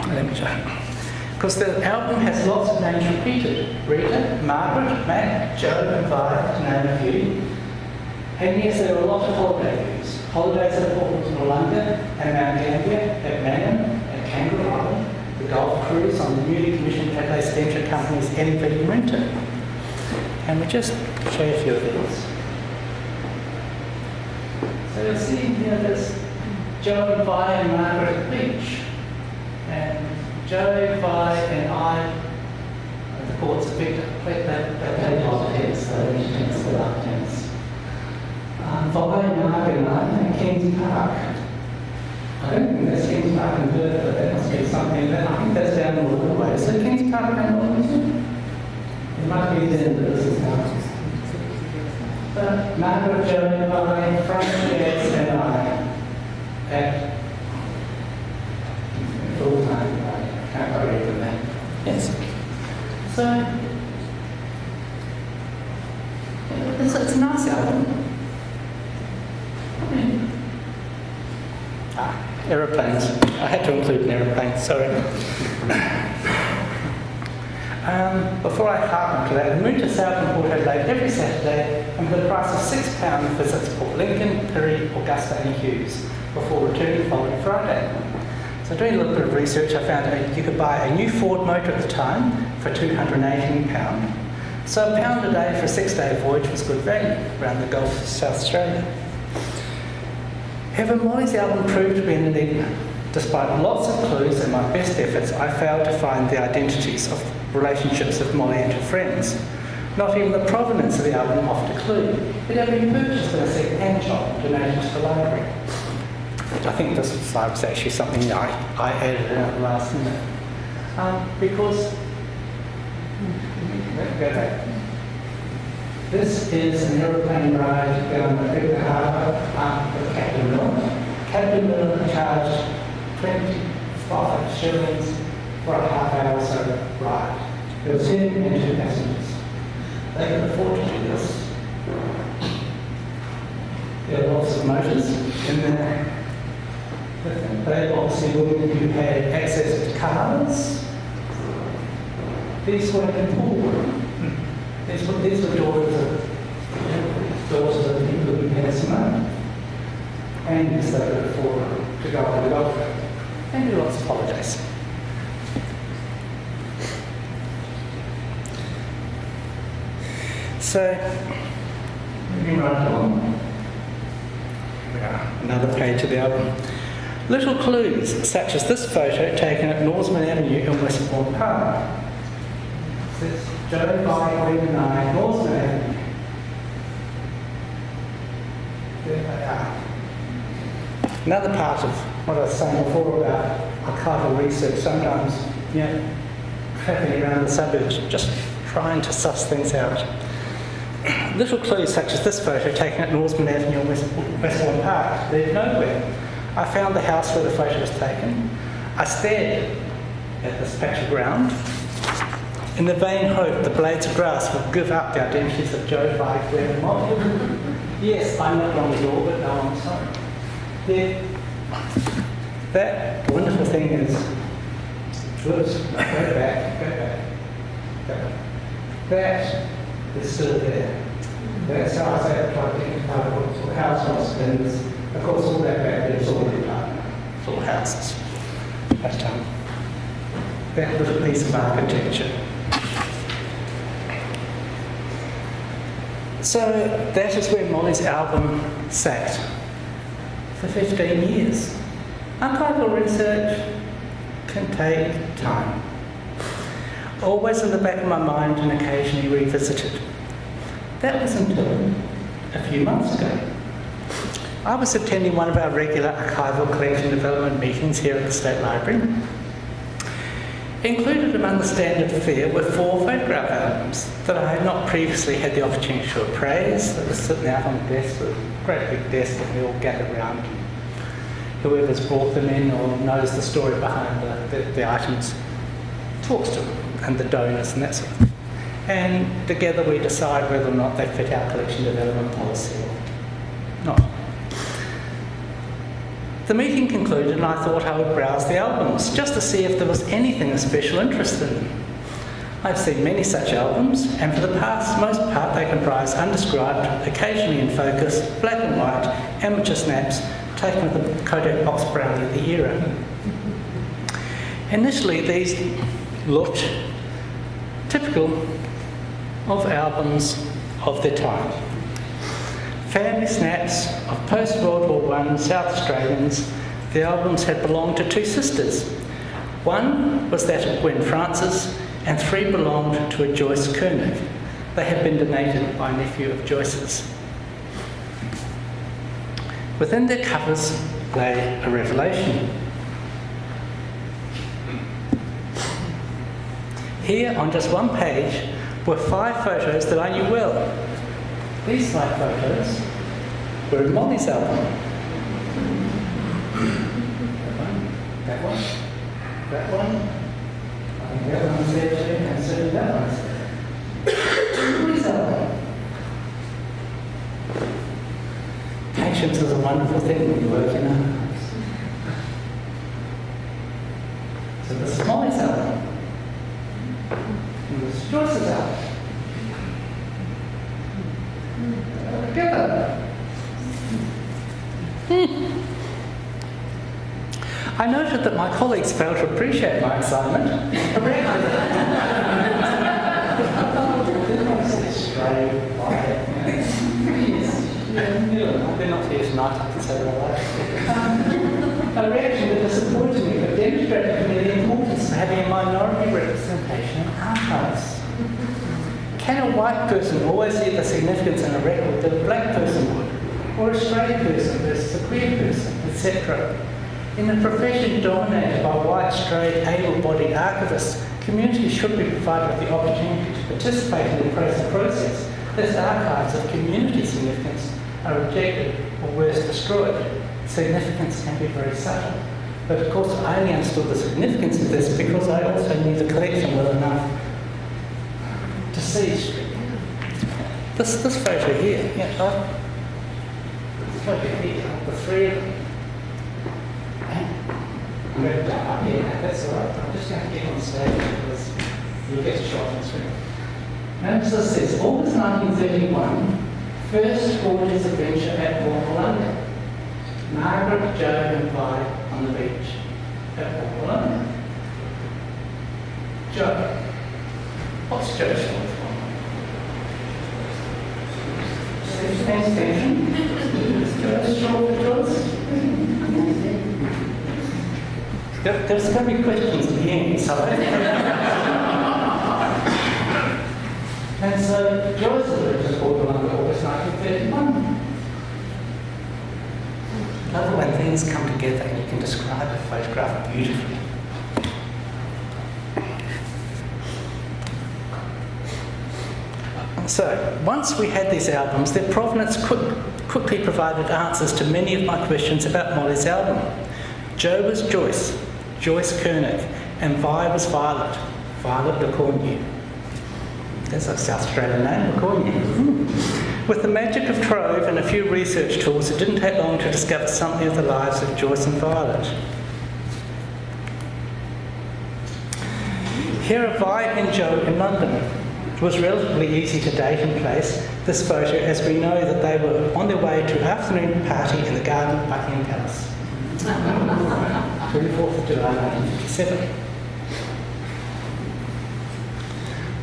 Let me show. Because the album has lots of names repeated. Rita, Margaret, Matt, Joe and Vi, to name a few. And yes, there are a lot of holiday views. Holidays at Port Noarlunga and Mount Gambier, at Manning, at Kangaroo Island, the golf cruise on the newly commissioned Cathay Venture Company's MV Winter. And we just show you a few of these. So you'll see here there's Joe and Vi and Margaret at the beach. And Joe, Vi, and I, the courts of Victor, they played politics, so they tents for our tents. Vi, Mark, and I at Kings Park. I don't think that's Kings Park in Perth, but that must be something. I think that's down the waterway. So Kings Park and Wellington? It might be then, but this is now. But Margaret, Joe, Vi, Frank, Jess, and I at full time. I can't go read from that. Yes. So it's a nice album. Aeroplanes. I had to include an aeroplane, sorry. Before I hark on to that, I moved to South and Port Adelaide every Saturday and for the price of £6 visits Port Lincoln, Perry, Augusta and Hughes before returning the following Friday. So doing a little bit of research, I found out you could buy a new Ford motor at the time for £218. So £1 a day for a 6-day voyage was good value around the Gulf of South Australia. However, Molly's album proved to be an enigma. Despite lots of clues and my best efforts, I failed to find the identities of relationships of Molly and her friends. Not even the provenance of the album offered a clue. It had been purchased in a second-hand shop and donated to the library. I think this slide was actually something I added at the last minute. Because, go back. This is an aeroplane ride down the Victor Harbour with Captain Miller. Captain Miller charged 25 shillings for a half-hour solo ride. It was him and 2 passengers. They could afford to do this. There are lots of motors in there. They obviously women who had access to cars. These were in pool. These were daughters of people who had some money. And yes, they could afford to go on the golf and do lots of holidays. So, moving right along. Another page of the album. Little clues, such as this photo taken at Norseman Avenue in Westbourne Park. It says Joe, Vi, Wayne and I, Norseman Avenue. There they are. Another part of what I was saying before about archival research, sometimes, travelling around the suburbs, just trying to suss things out. Little clues such as this photo taken at Norseman Avenue in Westbourne Park led nowhere. I found the house where the photo was taken. I stared at this patch of ground in the vain hope the blades of grass would give up the identities of Joe, Vi, Claire and Molly. Yes, I'm not long at all, but no, I'm sorry. That wonderful thing is, whoops, go back. That is still there. That's how I say I try to identify what sort of house was, and of course all that back there is all the apartment, it's all houses. But that little piece of architecture. So that is where Molly's album sat for 15 years. Archival research can take time. Always in the back of my mind and occasionally revisited. That was until a few months ago. I was attending one of our regular archival collection development meetings here at the State Library. Included among the standard fare were 4 photograph albums that I had not previously had the opportunity to appraise. That was sitting out on the desk, with a great big desk that we all gathered around. Whoever's brought them in or knows the story behind the items talks to them and the donors and that sort of thing. And together we decide whether or not they fit our collection development policy or not. The meeting concluded and I thought I would browse the albums just to see if there was anything of special interest in them. I've seen many such albums, and for the most part they comprise undescribed, occasionally in focus, black and white, amateur snaps, taken with the Kodak box brownie of the era. Initially these looked typical of albums of their time. Family snaps of post-World War I South Australians. The albums had belonged to 2 sisters, One was that of Gwen Francis, and 3 belonged to a Joyce Koenig. They had been donated by a nephew of Joyce's. Within their covers lay a revelation. Here, on just one page, were 5 photos that I knew well. These 5 photos were in Molly's album. That one, that one, I think that one's there too, and certainly that one's there. Molly's album. Patience is a wonderful thing when you work in a house. So this is Molly's album. And this is Joyce's album. Together. I noted that my colleagues failed to appreciate my excitement. They're not here tonight, I can say that a reaction that disappointed me, but demonstrated to me the importance of having a minority representation in archives. Can a white person always see the significance in a record that a black person would, or a straight person versus a queer person, etc.? In a profession dominated by white, straight, able-bodied archivists, communities should be provided with the opportunity to participate in the process. Thus, archives of community significance are rejected or worse, destroyed. Significance can be very subtle. But of course, I only understood the significance of this because I also knew the collection well enough to see this photo here. Yeah, this photo here, the 3 of them. I'm going to jump up here. That's all right. I'm just going to get on stage because you'll get a shot on screen. Notice this says, August 1931, first gorgeous adventure at Port London. Margaret, Joe and Vi on the beach at Port London. Joe. What's Joe short for? Extension. Joe short for Joyce? There's going to be questions at the end, so... And so, Joyce lived at Port London, August 1931. Another when things come together and you can describe a photograph beautifully. So, once we had these albums, their provenance quickly provided answers to many of my questions about Molly's album. Joe was Joyce, Joyce Koenig, and Vi was Violet, Violet LeCornu. That's a South Australian name, LeCornu. With the magic of Trove and a few research tools, it didn't take long to discover something of the lives of Joyce and Violet. Here are Vi and Joe in London. It was relatively easy to date and place this photo, as we know that they were on their way to an afternoon party in the garden of Buckingham Palace. 24th of July 1957.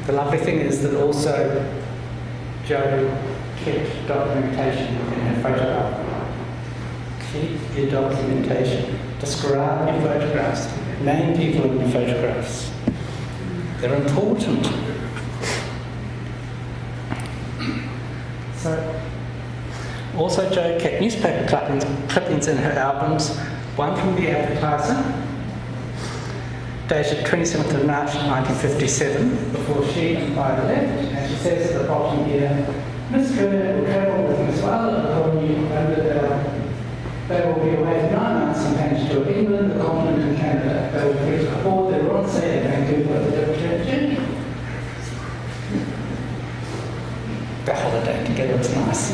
The lovely thing is that also Joe kept documentation in her photo album. Keep your documentation. Describe your photographs. Name people in your photographs. They're important. So, also Joe kept newspaper clippings in her albums, one from the Advertiser, dated 27th of March 1957, before she and Vi left, and she says at the bottom here, Miss Koenig will travel with Miss Violet they will be away for 9 months and plan to tour England, the continent and Canada. They will be aboard their Rothsay and Vancouver for the return journey. The holiday together was nice.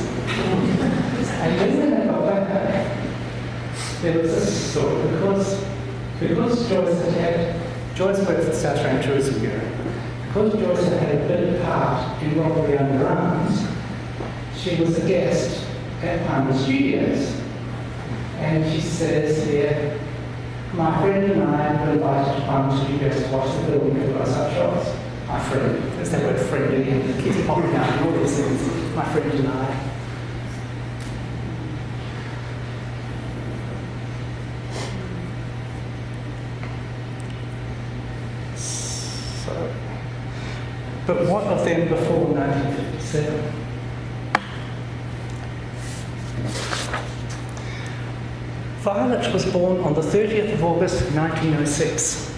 And then when they got back home, there was this story because Joyce worked for the South Australian Tourism Bureau. Because Joyce had a big part in Robbery Under Arms, she was a guest at Palmer Studios. And she says here, my friend and I were invited to Palmer Studios to watch the film and got us up shots. My friend, there's that word friend again, it keeps popping out and all these things. My friend and I. But what of them before 1957? Violet was born on the 30th of August 1906,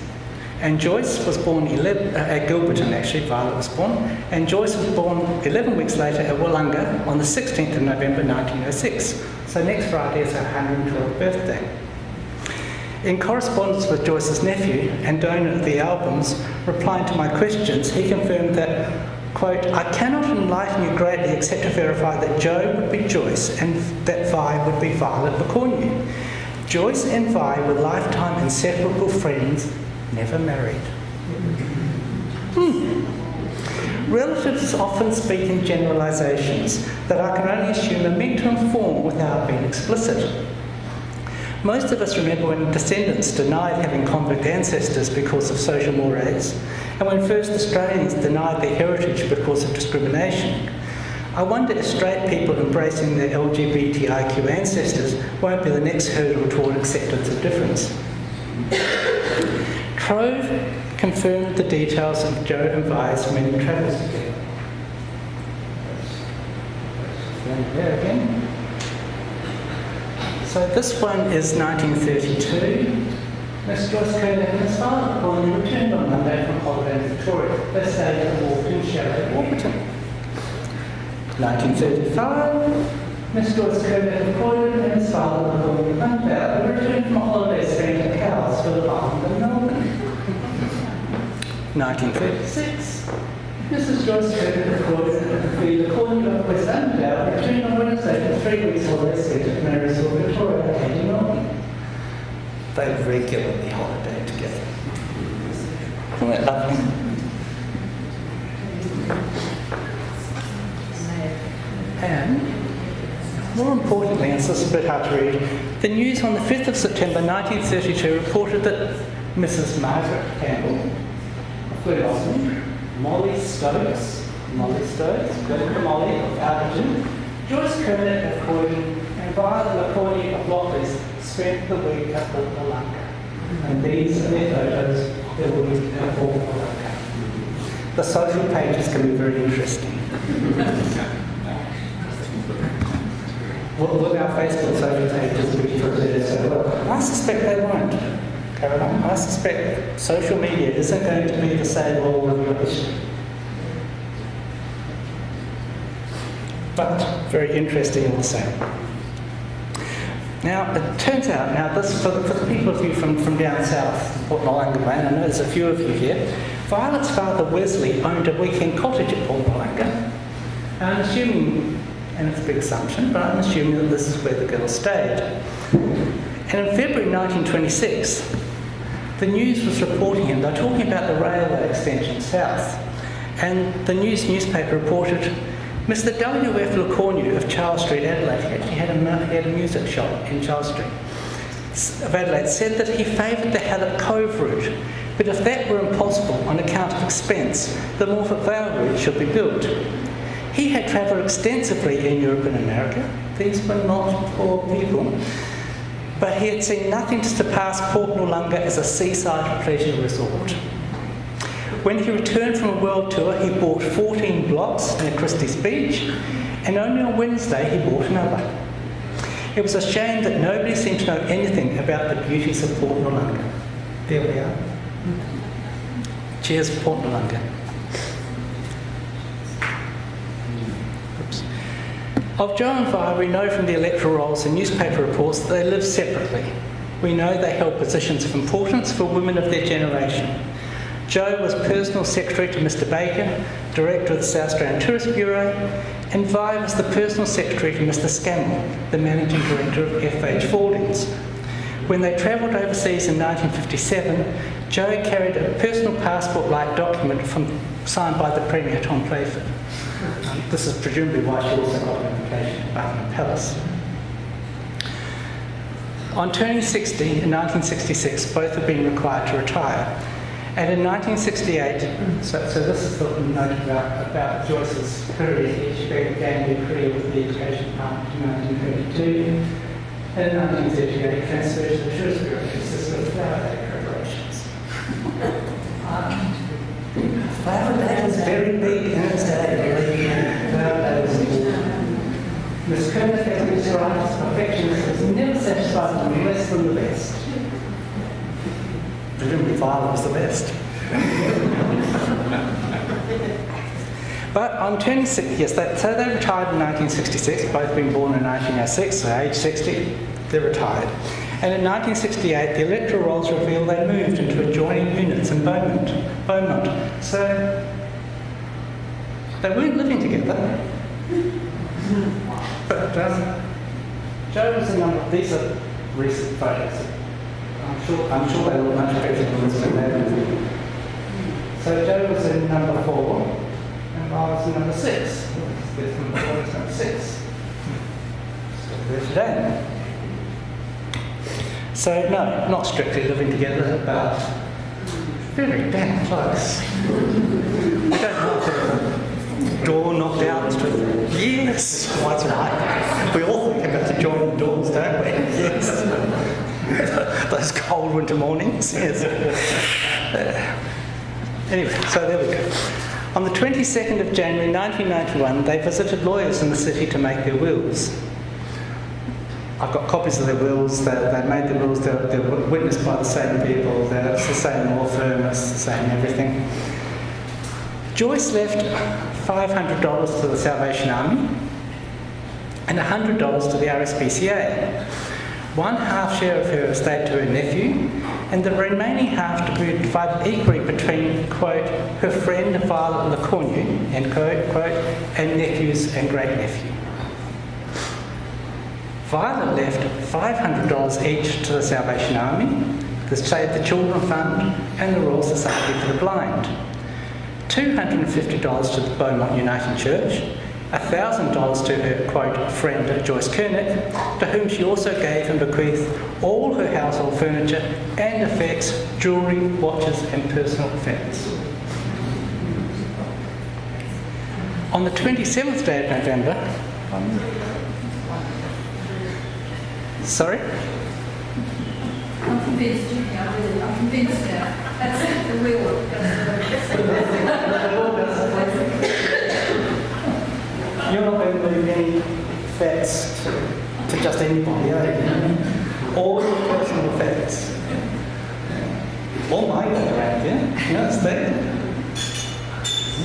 and Joyce was born at Gilberton, actually, Violet was born, and Joyce was born 11 weeks later at Wollonga on the 16th of November 1906. So next Friday is her 112th birthday. In correspondence with Joyce's nephew and donor of the albums, replying to my questions, he confirmed that, quote, "I cannot enlighten you greatly except to verify that Jo would be Joyce and that Vi would be Violet McCornew. Joyce and Vi were lifetime inseparable friends, never married." Relatives often speak in generalisations that I can only assume are meant to inform without being explicit. Most of us remember when descendants denied having convict ancestors because of social mores, and when first Australians denied their heritage because of discrimination. I wonder if straight people embracing their LGBTIQ ancestors won't be the next hurdle toward acceptance of difference. Trove confirmed the details of Jo and Vi's many travels together. There again. So this one is 1932. Miss Joyce Kerr and Miss Violet McCornew returned on Monday from holiday in Victoria. They stayed at the Walton Chalet, Warburton. 1935, Miss Joyce Kerr and Miss Violet McCornew Monday returned from a holiday spent at Cowes, Phillip Island and Melbourne. 1936, Mrs. Joyce Kerr recorded the Corner of West Annandale returned on Wednesday for 3 weeks holiday spent at Marysville, Victoria, and Melbourne. They regularly holiday together. Isn't that lovely? And, more importantly, and this is a bit hard to read, the news on the 5th of September 1932 reported that Mrs. Margaret Campbell, Molly Stokes, Glenn Molly of Alderton, Joyce Kermit of Croydon, and Violet McCornew of Lockleys spent the week at Wollonga. And these are their photos of their week at Wollonga. The social pages can be very interesting. Will our Facebook social pages be prepared so well? I suspect they won't. Caroline, I suspect social media isn't going to be the same all of rubbish. But very interesting all the same. Now, it turns out, this for the people of you from down south, Port Wollonga way, and I know there's a few of you here, Violet's father Wesley owned a weekend cottage at Port Wollonga. I'm assuming, and it's a big assumption, but I'm assuming that this is where the girl stayed. And in February 1926, the news was reporting, and they're talking about the railway extension south, and the newspaper reported Mr. W.F. LeCornew of Charles Street, Adelaide, he actually had a music shop in Charles Street of Adelaide, said that he favoured the Hallett Cove route, but if that were impossible on account of expense, the Morphett Vale route should be built. He had travelled extensively in Europe and America. These were not poor people. But he had seen nothing to surpass Port Wollonga as a seaside pleasure resort. When he returned from a world tour, he bought 14 blocks near Christie's Beach, and only on Wednesday he bought another. It was a shame that nobody seemed to know anything about the beauties of Port Wollonga. There we are. Cheers, Port Wollonga. Of Jo and Vi, we know from the electoral rolls and newspaper reports that they live separately. We know they held positions of importance for women of their generation. Jo was personal secretary to Mr. Baker, director of the South Australian Tourist Bureau, and Vi was the personal secretary to Mr. Scammell, the managing director of FH Fordings. When they travelled overseas in 1957, Jo carried a personal passport-like document signed by the Premier Tom Playford. This is presumably why she also got an invitation to Buckingham Palace. On turning 60 in 1966, both have been required to retire. And in 1968, so this is the note about Joyce's career. She began her career with the Education Department in 1932. And in 1938, transferred to the Tourist Bureau to assist with Flower Day preparations. Flower Day was very big in its day. Flower Day was important. Miss Kermit, as we described, perfectionist was never satisfied with less than the best. Presumably Violet was the best. But on turning 60, yes, so they retired in 1966, both being born in 1906, so age 60, they retired. And in 1968, the electoral rolls revealed they moved into adjoining units in Beaumont. So they weren't living together. But Joe was a number. These are recent photos. I'm sure they look much better than this when they were. So Joe was in number 4. And I was in number 6. There's number 4, there's number 6. So there's today. So no, not strictly living together, but very damn close. I don't know if the door knocked out. Yes, that's right. We all think about the joining doors, don't we? Yes. Those cold winter mornings, yes. Anyway, so there we go. On the 22nd of January 1991, they visited lawyers in the city to make their wills. I've got copies of their wills. They made the wills. They're witnessed by the same people. It's the same law firm. It's the same everything. Joyce left $500 to the Salvation Army and $100 to the RSPCA. One half share of her estate to her nephew, and the remaining half to be divided equally between, quote, her friend Violet LeCornu, end quote, and nephews and great-nephew. Violet left $500 each to the Salvation Army, the Save the Children Fund, and the Royal Society for the Blind. $250 to the Beaumont Uniting Church, $1,000 to her, quote, friend Joyce Kernick, to whom she also gave and bequeathed all her household furniture and effects, jewellery, watches and personal effects. On the 27th day of November, sorry? I'm convinced you can. I'm convinced now. That's the real one. You're not going to leave any effects to just anybody, are you? All your personal effects. All my going around here. No, it's there.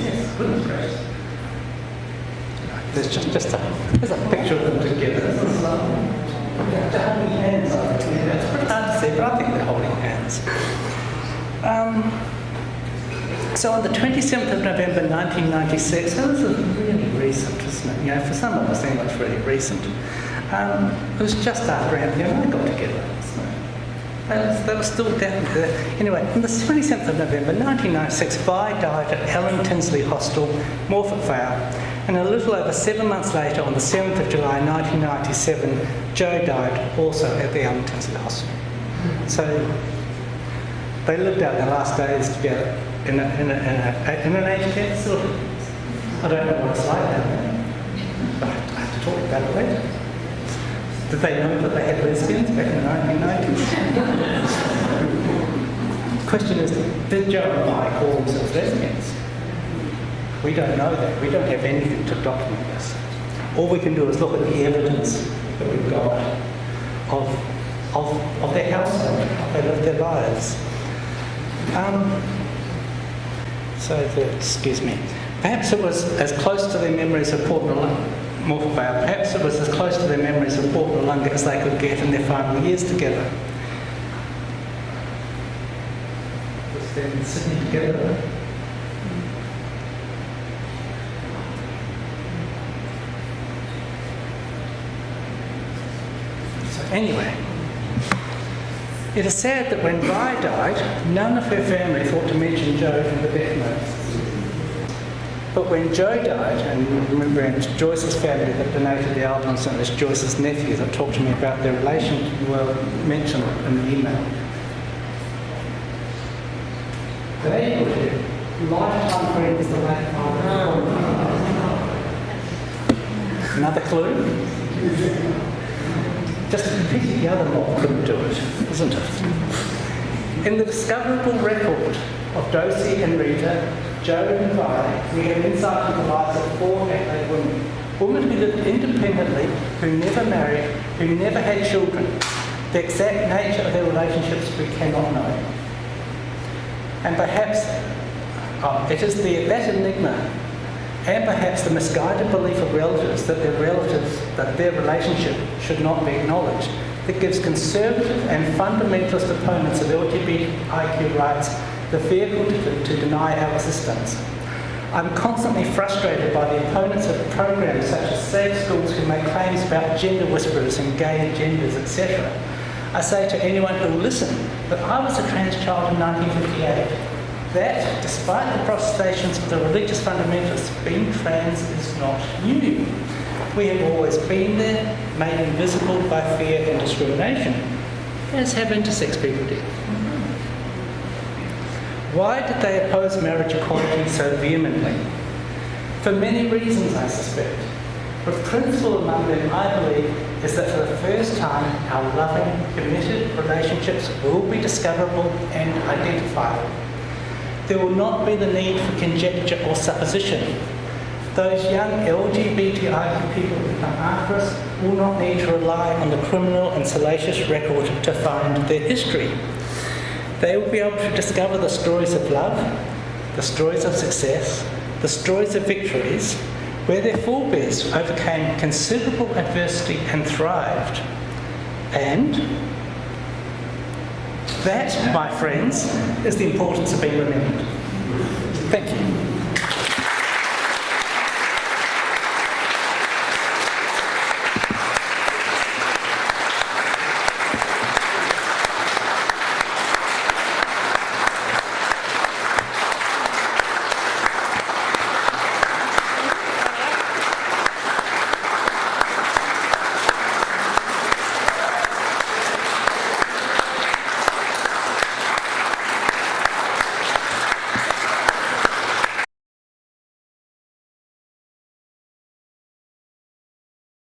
Yes, goodness gracious. There's just there's a picture of them together. They're holding hands. It's pretty hard to see, but I think they're holding hands. So on the 27th of November 1996, so this is really recent, isn't it? You know, for some of us, it's really recent. It was just after Anthony and I got together. So they were still definitely there. Anyway, on the 27th of November 1996, Vi died at Ellen Tinsley Hostel, Morford Vale, and a little over 7 months later, on the 7th of July 1997, Joe died also at the Ellen Tinsley Hostel. So they lived out their last days together in an aged care facility. I don't know what it's like down there, but I have to talk about it later. Did they know that they had lesbians back in the 1990s? The question is, did Joe and I call themselves lesbians? We don't know that. We don't have anything to document this. All we can do is look at the evidence that we've got of their household, how they lived their lives. Excuse me. Perhaps it was as close to their memories of Morford Vale. Perhaps it was as close to their memories of Port Noarlunga as they could get in their final years together. Was them in Sydney together? So anyway, it is sad that when Vi died, none of her family thought to mention Joe in the death notes. But when Joe died, and remember it's Joyce's family that donated the albums, and it's Joyce's nephew that talked to me about their relation, well, mentioned in the email. They were lifetime friends of my father. Another clue? Just pity the other mob couldn't do it, isn't it? In the discoverable record of Dosie and Rita, Jo and Vi, we have insight into the lives of 4 Adelaide women. Women who lived independently, who never married, who never had children. The exact nature of their relationships we cannot know. And perhaps, it is that enigma, and perhaps the misguided belief of relatives that their relationship should not be acknowledged, that gives conservative and fundamentalist opponents of LGBTIQ rights the vehicle to deny our existence. I'm constantly frustrated by the opponents of programs such as Safe Schools who make claims about gender whisperers and gay agendas, etc. I say to anyone who will listen that I was a trans child in 1958, that, despite the protestations of the religious fundamentalists, being trans is not new. We have always been there, made invisible by fear and discrimination, as have intersex people did. Why did they oppose marriage equality so vehemently? For many reasons, I suspect. The principal among them, I believe, is that for the first time, our loving, committed relationships will be discoverable and identifiable. There will not be the need for conjecture or supposition. Those young LGBTIQ people who come after us will not need to rely on the criminal and salacious record to find their history. They will be able to discover the stories of love, the stories of success, the stories of victories, where their forebears overcame considerable adversity and thrived. And that, my friends, is the importance of being remembered. Thank you.